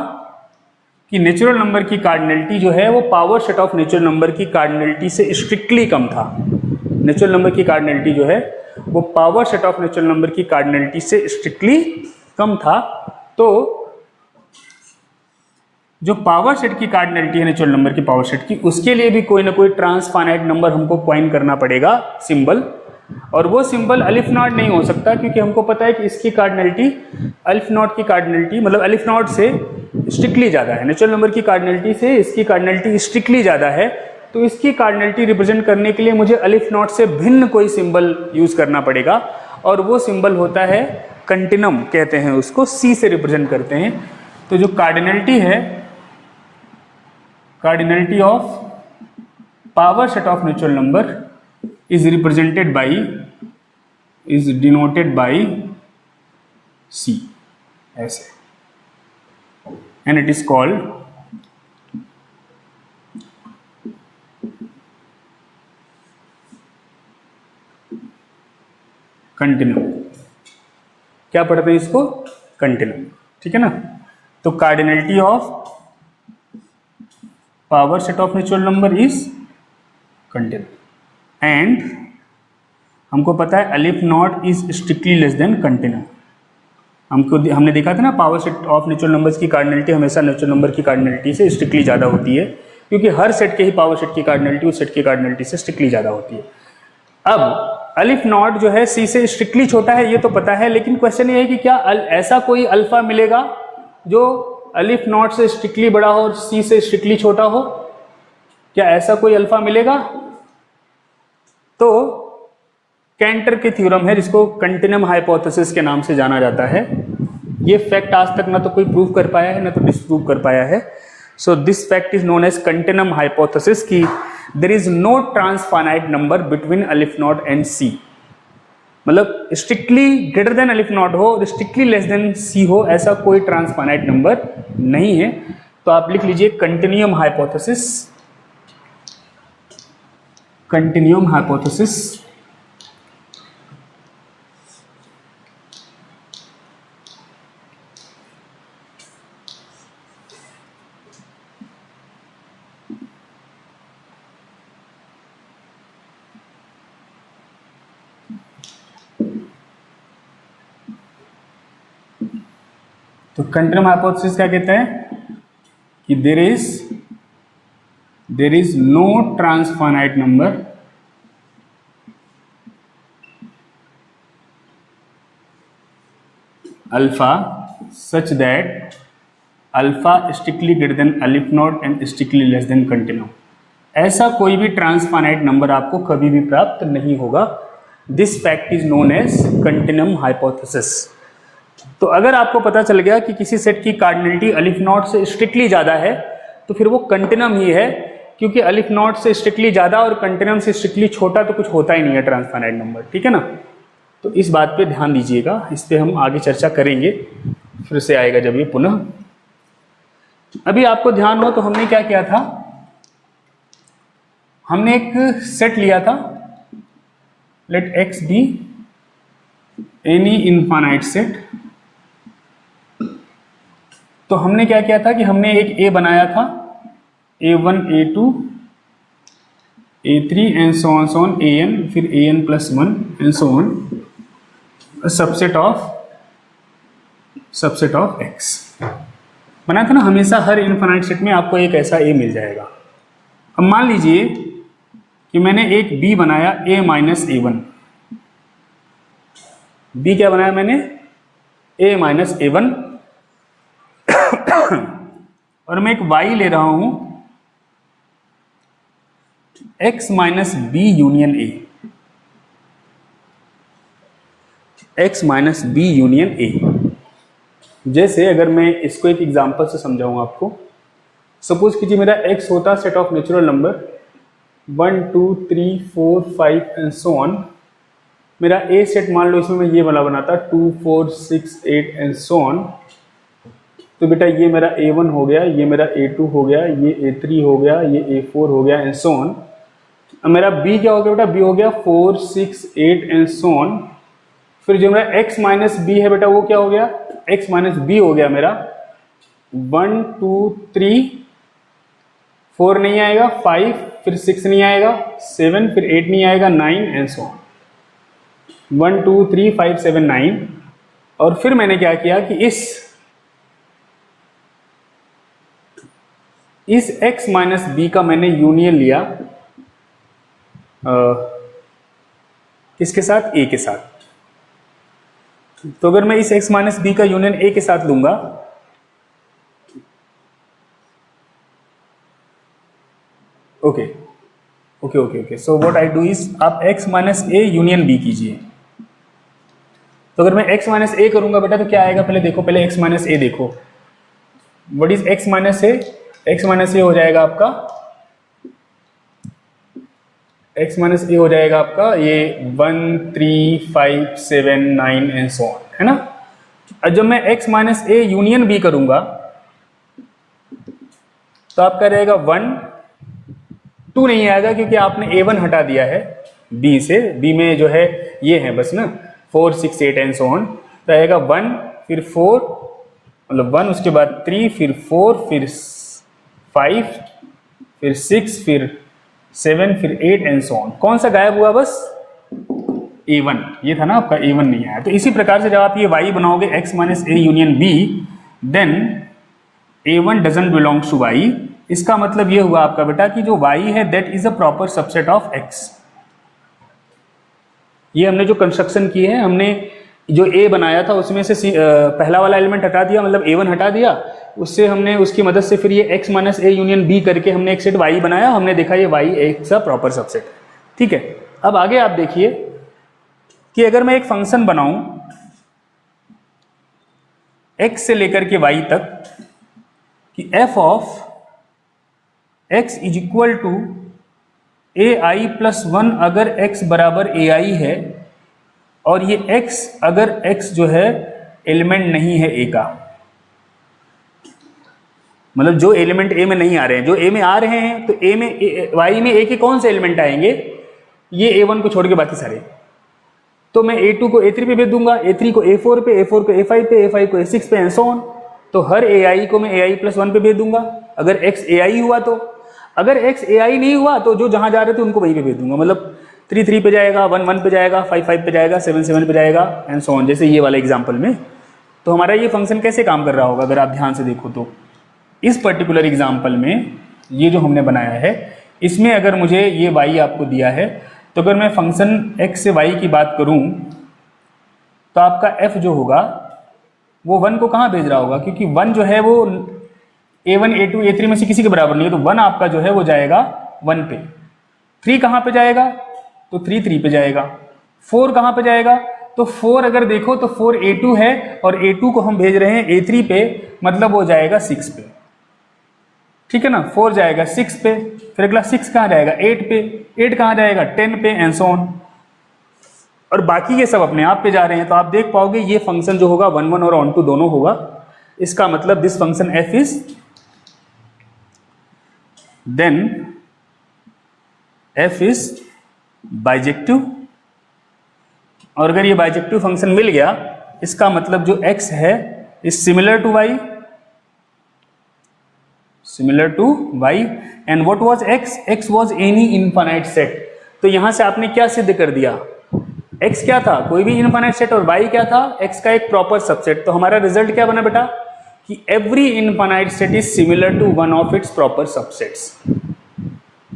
कि नेचुरल नंबर की कार्डिनलिटी जो है वो power set of natural number की कार्डिनलिटी से स्ट्रिक्टली कम था। नेचुरल नंबर की कार्डिनलिटी जो है वो power set of natural number की कार्डिनलिटी से स्ट्रिक्टली कम था। तो जो पावर सेट की कार्डिनलिटी है नेचुरल नंबर की पावर सेट की, उसके लिए भी कोई ना कोई ट्रांसफाइनाइट नंबर हमको क्वाइन करना पड़ेगा सिंबल, और वो सिंबल अलिफ नॉट नहीं हो सकता, क्योंकि हमको पता है कि इसकी कार्डिनलिटी अलिफ नॉट की कार्डिनलिटी मतलब अलिफ नॉट से स्ट्रिक्टली ज़्यादा है। नेचुरल नंबर की कार्डिनलिटी से इसकी कार्डिनलिटी स्ट्रिक्टली ज़्यादा है, तो इसकी कार्डिनलिटी रिप्रेजेंट करने के लिए मुझे अलिफ नॉट से भिन्न कोई सिंबल यूज करना पड़ेगा, और वो सिंबल होता है कंटिनम कहते हैं उसको, सी से रिप्रेजेंट करते हैं। तो जो कार्डिनलिटी है, cardinality of power set of natural number is represented by, is denoted by C ऐसे, and it is called continuum, क्या पढ़ते हैं इसको, कंटिन्यूम, ठीक है ना। तो cardinality of power set of natural number is continuum and हमको पता है अलिफ not is strictly less than continuum. हमने देखा था ना power set of natural numbers की कार्डिनलिटी हमेशा नेचुरल नंबर की कार्डिनलिटी से स्ट्रिक्टली ज़्यादा होती है, क्योंकि हर सेट के ही पावर सेट की कार्डिनलिटी उस सेट की कार्डिनलिटी से स्ट्रिक्टली ज़्यादा होती है। अब अलिफ नॉट जो है सी से स्ट्रिक्टली छोटा है ये तो पता है, लेकिन क्वेश्चन ये है कि क्या ऐसा कोई अल्फा मिलेगा जो अलिफ नॉट से स्ट्रिक्टली बड़ा हो और सी से स्ट्रिक्टली छोटा हो, क्या ऐसा कोई अल्फा मिलेगा? तो कैंटर की थ्योरम है जिसको कंटिन्यूम हाइपोथेसिस के नाम से जाना जाता है। ये फैक्ट आज तक ना तो कोई प्रूव कर पाया है ना तो डिस्प्रूव कर पाया है। So this fact is known as continuum hypothesis की there is no transfinite number between aleph naught and C, मतलब strictly greater than aleph naught हो और स्ट्रिक्टली लेस देन सी हो, ऐसा कोई ट्रांसफाइनाइट नंबर नहीं है। तो आप लिख लीजिए कंटिन्यूम हाइपोथेसिस, कंटिन्यूम हाइपोथेसिस तो कंटिन्यूम हाइपोथेसिस क्या कहते हैं कि there is no transfinite number alpha such that alpha strictly greater than aleph naught and strictly less than continuum. ऐसा कोई भी ट्रांसफाइनाइट नंबर आपको कभी भी प्राप्त नहीं होगा। This fact is known as continuum hypothesis. तो अगर आपको पता चल गया कि किसी सेट की कार्डिनलिटी अलिफ नॉट से स्ट्रिक्टली ज़्यादा है तो फिर वो कंटिन्यूम ही है, क्योंकि अलिफ नॉट से स्ट्रिक्टली ज़्यादा और कंटिन्यूम से स्ट्रिक्टली छोटा तो कुछ होता ही नहीं है ट्रांसफाइनाइट नंबर, ठीक है ना। तो इस बात पे ध्यान दीजिएगा, इस पे हम आगे चर्चा करेंगे, फिर से आएगा जब ये पुनः। अभी आपको ध्यान हो तो हमने क्या किया था, हमने एक सेट लिया था, let X be any infinite set. तो हमने क्या किया था कि हमने एक ए बनाया था, a1 a2 a3 and so on an, फिर an+1 and so on, subset of x बनाया था ना। हमेशा हर इनफाइनाइट सेट में आपको एक ऐसा a मिल जाएगा। अब मान लीजिए कि मैंने एक b बनाया a-a1, b क्या बनाया मैंने, a-a1, और मैं एक y ले रहा हूं x minus B union A, x minus B union A. जैसे अगर मैं इसको एक एग्जांपल से समझाऊं आपको, सपोज कीजिए मेरा x होता set of natural number 1 2 3 4 5 and so on. मेरा ए सेट मान लो इसमें मैं ये वाला बनाता 2 4 6 8 एंड सो ऑन। तो बेटा ये मेरा a1 हो गया, ये मेरा a2 हो गया, ये a3 हो गया, ये a4 हो गया एंड सो ऑन। अब मेरा b क्या हो गया बेटा, b हो गया 4 6 8 एंड सो ऑन। फिर जो मेरा x माइनस बी है बेटा वो क्या हो गया, x माइनस बी हो गया मेरा 1 2 3 4 नहीं आएगा, 5 फिर 6 नहीं आएगा, 7 फिर 8 नहीं आएगा, 9 एंड सो ऑन। 1 2 3 5 7 9। और फिर मैंने क्या किया कि इस x माइनस बी का मैंने यूनियन लिया किसके साथ, a के साथ। तो अगर मैं इस x माइनस बी का यूनियन a के साथ लूंगा okay okay okay okay, so what I do is आप x minus A union b कीजिए। तो अगर मैं x माइनस ए करूंगा बेटा तो क्या आएगा, पहले देखो, पहले x माइनस ए देखो, what is x minus A, x minus A हो जाएगा आपका, x माइनस ए हो जाएगा आपका ये 1 3 5 7 9 एंड सो ऑन, है ना। और जब मैं x minus A union b करूंगा तो आपका रहेगा 1 2 नहीं आएगा क्योंकि आपने a1 हटा दिया है b से, b में जो है ये है बस ना, 4 6 8 एंड सो ऑन। तो आएगा 1 फिर 4 मतलब 1 उसके बाद 3 फिर 4 फिर 5 फिर 6 फिर 7 फिर 8 एंड सो ऑन। कौन सा गायब हुआ? बस A1, ये था ना आपका, A1 नहीं आया। तो इसी प्रकार से जब आप ये y बनाओगे x minus A union b, then A1 doesn't belongs to y। इसका मतलब ये हुआ आपका बेटा कि जो y है that is a proper subset of x। ये हमने जो कंस्ट्रक्शन की है, हमने जो A बनाया था उसमें से पहला वाला एलिमेंट हटा दिया, मतलब A1 हटा दिया, उससे हमने उसकी मदद से फिर ये x minus A union b करके हमने एक सेट y बनाया। हमने देखा ये y एक सा प्रॉपर सबसेट है। ठीक है, अब आगे आप देखिए कि अगर मैं एक फंक्शन बनाऊं x से लेकर के y तक कि f of x is equal to ai plus 1, अगर x बराबर ai है और ये x अगर x जो है एलिमेंट नहीं है a का, मतलब जो एलिमेंट a में नहीं आ रहे हैं, जो a में आ रहे हैं, तो a में y में a के कौन से एलिमेंट आएंगे? ये a1 को छोड़ के बाकी सारे। तो मैं a2 को a3 पे भेज दूंगा, a3 को a4 पे, a4 को a5 पे, a5 को a6 पे एंड सो ऑन। तो हर ai को मैं ai प्लस 1 पे भेज दूंगा अगर x ai हुआ तो। अगर x ai नहीं हुआ तो जो जहां जा रहे थे उनको वहीं पे भेज दूंगा, मतलब 3 3 पे जाएगा, 1 1 पे जाएगा, 5 5 पे जाएगा, 7 7 पे जाएगा एंड सो ऑन, जैसे ये वाला एग्जाम्पल में। तो हमारा ये फंक्शन कैसे काम कर रहा होगा अगर आप ध्यान से देखो तो, इस पर्टिकुलर एग्जाम्पल में ये जो हमने बनाया है, इसमें अगर मुझे ये y आपको दिया है, तो अगर मैं फंक्शन x से y की बात करूं तो आपका f जो होगा वो 1 को कहाँ भेज रहा होगा? क्योंकि 1 जो है वो a1 a2 a3 में से किसी के बराबर नहीं है, तो 1 आपका जो है वो जाएगा 1 पे। 3 कहाँ पे जाएगा? तो 3 3 पे जाएगा। 4 कहाँ पे जाएगा? तो 4 अगर देखो तो 4 a2 है और a2 को हम भेज रहे हैं a3 पे, मतलब वो जाएगा 6 पे। ठीक है ना, 4 जाएगा 6 पे, फिर अगला 6 कहाँ जाएगा? 8 पे, 8 कहाँ जाएगा? 10 पे एंड सो ऑन। और बाकी ये सब अपने आप पे जा रहे हैं। तो आप देख पाओगे ये फंक्शन जो होगा 1 1 और ऑन टू दोनों होगा। इसका मतलब this function f is then f is bijective. और अगर ये बाइजेक्टिव फंक्शन मिल गया, इसका मतलब जो x है is similar to y, similar to y। And what was x? x was any infinite set. तो यहां से आपने क्या सिद्ध कर दिया? x क्या था? कोई भी इनफाइनाइट सेट, और y क्या था? x का एक प्रॉपर सबसेट। तो हमारा रिजल्ट क्या बना बेटा कि every infinite set is similar to one of its proper subsets.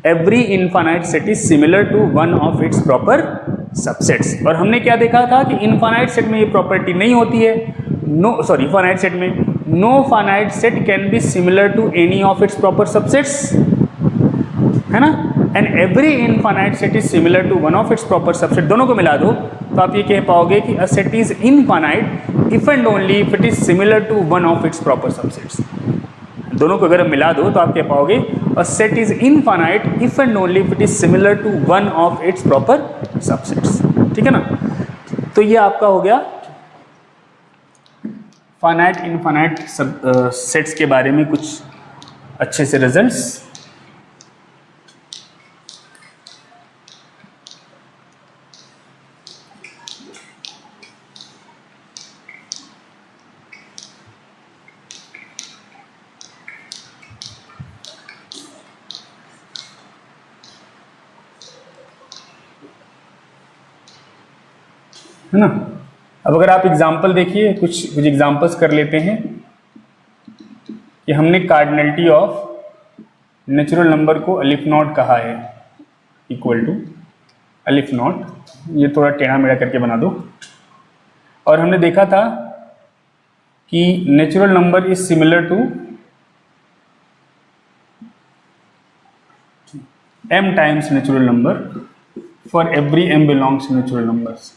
Every infinite set is similar to one of its proper subsets. और हमने क्या देखा था कि इनफाइनाइट सेट में ये प्रॉपर्टी नहीं होती है। नो सॉरी, फाइनाइट सेट में no finite set can be similar to any of its proper subsets, है ना। And every infinite set is similar to one of its proper subset. दोनों को मिला दो तो आप ये कह पाओगे कि a set is infinite if and only if it is similar to one of its proper subsets. दोनों को अगर हम मिला दो तो आप कह पाओगे a set is infinite if and only if it is similar to one of its proper subsets. ठीक है ना। तो ये आपका हो गया फाइनाइट इनफाइनाइट सेट्स के बारे में कुछ अच्छे से रिजल्ट्स। है ना। अब अगर आप एग्जाम्पल देखिए, कुछ एग्जाम्पल्स कर लेते हैं कि हमने कार्डिनलिटी ऑफ नेचुरल नंबर को अलिफ नॉट कहा है इक्वल टू अलिफ नॉट। ये थोड़ा टेढ़ा मेढ़ा करके बना दो। और हमने देखा था कि natural number is similar to m times natural number for every m belongs natural numbers.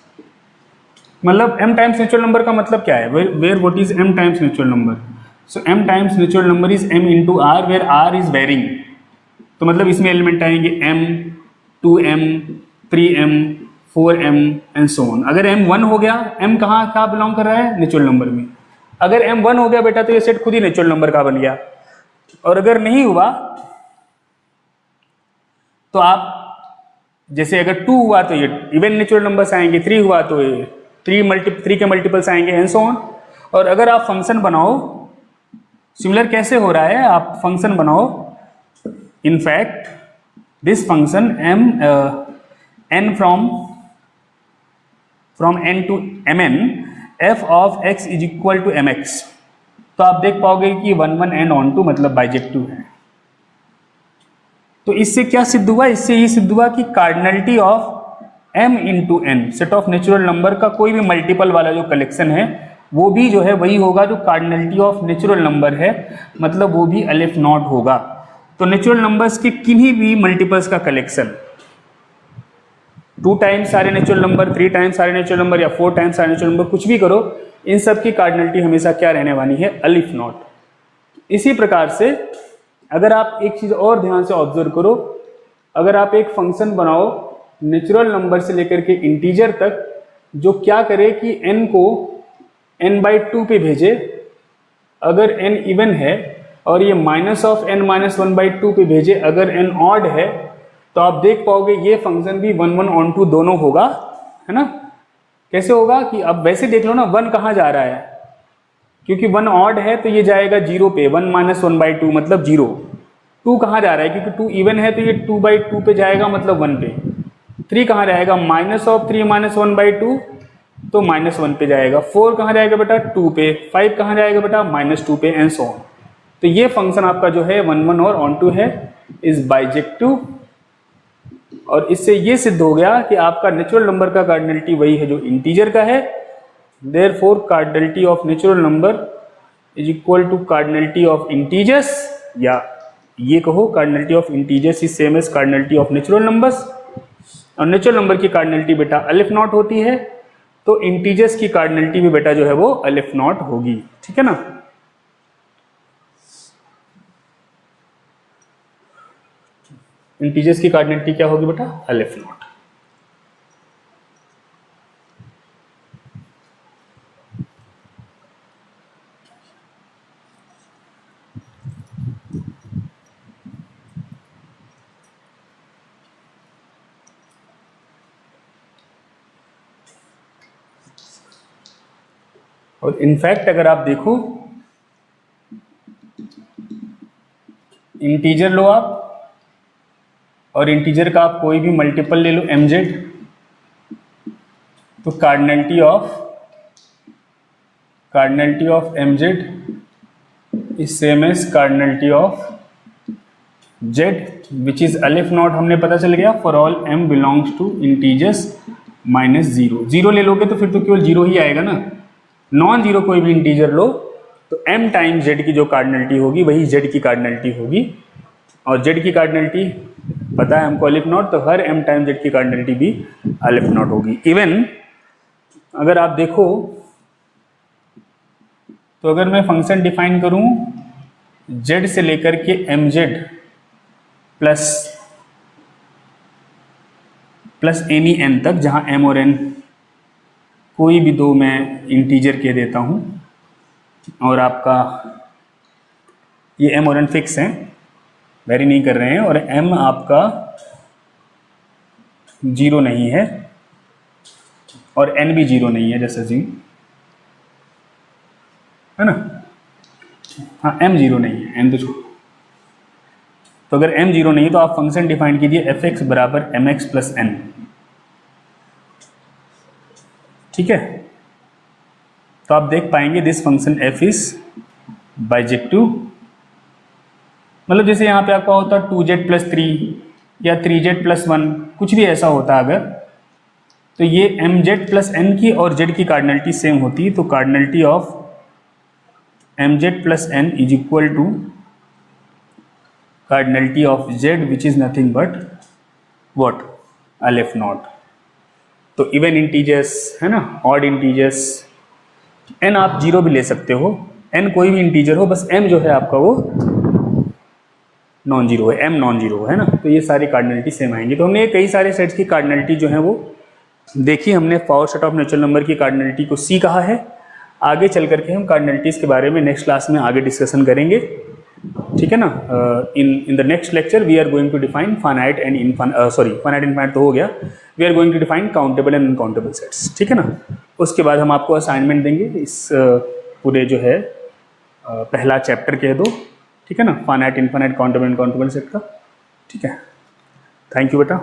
मतलब m टाइम्स नेचुरल नंबर का मतलब क्या है? Where what is m times natural number? So m times natural number is m into r, where r is varying. तो मतलब इसमें element आएंगे m, 2m, 3m, 4m and so on. अगर m 1 हो गया, m कहाँ बिलोंग कर रहा है? नेचुरल नंबर में। अगर m 1 हो गया बेटा तो ये सेट खुद ही नेचुरल नंबर का बन गया। और अगर नहीं हुआ तो आप जैसे अगर 2 हुआ तो ये इवन नेचुरल नंबर्स आएंगे, 3 हुआ तो ये 3 के मल्टीपल्स आएंगे एंड सो ऑन। और अगर आप फंक्शन बनाओ, सिमिलर कैसे हो रहा है, आप फंक्शन बनाओ, in fact this function n from n to mn f of x is equal to mx, तो आप देख पाओगे कि 1 1 एंड ऑन टू मतलब बाइजेक्टिव है। तो इससे क्या सिद्ध हुआ, इससे ये सिद्ध हुआ कि cardinality of m into n, set of natural number का कोई भी मल्टीपल वाला जो कलेक्शन है वो भी जो है वही होगा जो कार्डिनलिटी ऑफ नेचुरल नंबर है, मतलब वो भी अलिफ नॉट होगा। तो नेचुरल नंबर्स के किन्हीं भी मल्टीपल्स का कलेक्शन, 2 टाइम्स सारे नेचुरल नंबर, 3 टाइम्स सारे नेचुरल नंबर या 4 टाइम्स सारे नेचुरल नंबर, कुछ भी करो, इन सब की कार्डिनलिटी हमेशा क्या रहने वाली है, अलिफ नॉट। इसी प्रकार से अगर आप एक चीज और ध्यान से ऑब्जर्व करो, अगर आप एक फंक्शन बनाओ नेचुरल नंबर से लेकर के इंटीजर तक, जो क्या करे कि n को n/2 पे भेजे, अगर n इवन है, और ये -(n-1/2) पे भेजे अगर n ऑड है, तो आप देख पाओगे ये फंक्शन भी 1 1 ऑन टू दोनों होगा, है ना। कैसे होगा कि अब वैसे देख लो ना, 1 कहाँ जा रहा है, क्योंकि 1 ऑड है तो ये जाएगा 0 पे, 1 -(1/2) मतलब 0। 2 कहाँ जा रहा है, क्योंकि 2 इवन है तो ये 2/2 पे जाएगा मतलब 1 पे। 3 कहाँ जाएगा, -(3 -1/2) तो -1 पे जाएगा। 4 कहाँ जाएगा बेटा, 2 पे। 5 कहाँ जाएगा बेटा, -2 पे, एंड सो ऑन। तो ये फंक्शन आपका जो है 1 1 और ऑन टू है, इज बाइजेक्टिव। और इससे ये सिद्ध हो गया कि आपका नेचुरल नंबर का कार्डिनलिटी वही है जो इंटीजर का है। Therefore cardinality of natural number is equal to cardinality of integers, या ये कहो cardinality of integers is same as cardinality of natural numbers. और नेचुरल नंबर की कार्डिनलिटी बेटा अलिफ नॉट होती है, तो इंटीजर्स की कार्डिनलिटी भी बेटा जो है वो अलिफ नॉट होगी, ठीक है ना। इंटीजर्स की कार्डिनलिटी क्या होगी बेटा, अलिफ नॉट। और इनफैक्ट अगर आप देखो, इंटीजर लो आप, और इंटीजर का आप कोई भी मल्टीपल ले लो mz, तो cardinality of mz is same as cardinality of z, which is aleph naught. हमने पता चल गया for all m belongs to integers -0। 0 ले लोगे तो फिर तो केवल 0 ही आएगा ना, नॉन जीरो कोई भी इंटीजर लो तो m टाइम z की जो कार्डिनलिटी होगी वही z की कार्डिनलिटी होगी। और z की कार्डिनलिटी पता है हमको अलिफ नॉट, तो हर m टाइम z की कार्डिनलिटी भी अलिफ नॉट होगी। इवन अगर आप देखो तो अगर मैं फंक्शन डिफाइन करूं z से लेकर के mz प्लस एनी n तक, जहां m और n कोई भी दो मैं इंटीजर कह देता हूं, और आपका ये m और n फिक्स हैं, वेरी नहीं कर रहे हैं, और m आपका 0 नहीं है और n भी 0 नहीं है, जैसे जी है ना। हाँ m 0 नहीं है, n तो छोड़ो। तो अगर m 0 नहीं है तो आप फंक्शन डिफाइन कीजिए f(x) बराबर mx प्लस n, ठीक है। तो आप देख पाएंगे this function f is bijective, मतलब जैसे यहाँ पे आपका होता 2z प्लस 3 या 3z प्लस 1, कुछ भी ऐसा होता अगर, तो ये mz प्लस n की और z की कार्डिनलिटी सेम होती, तो cardinality of mz plus n is equal to cardinality of z which is nothing but what, aleph naught. तो इवन इंटीजर्स है ना, ऑड इंटीजर्स, n आप 0 भी ले सकते हो, n कोई भी इंटीजर हो, बस m जो है आपका वो नॉन जीरो है, m नॉन जीरो है ना, तो ये सारी कार्डिनलिटी सेम आएंगी। तो हमने कई सारे सेट्स की कार्डिनलिटी जो है वो देखी, हमने power set of natural number की कार्डिनलिटी को C कहा है। आगे चल करके हम कार्डिनलिटीज के बारे में नेक्स्ट क्लास में आगे डिस्कशन करेंगे। ठीक है ना। In the next lecture we are going to define finite and finite infinite तो हो गया, we are going to define countable and uncountable sets, ठीक है ना। उसके बाद हम आपको असाइनमेंट देंगे इस पूरे जो है पहला चैप्टर कह दो, ठीक है ना, finite infinite countable and uncountable set का, ठीक है। थैंक यू बेटा।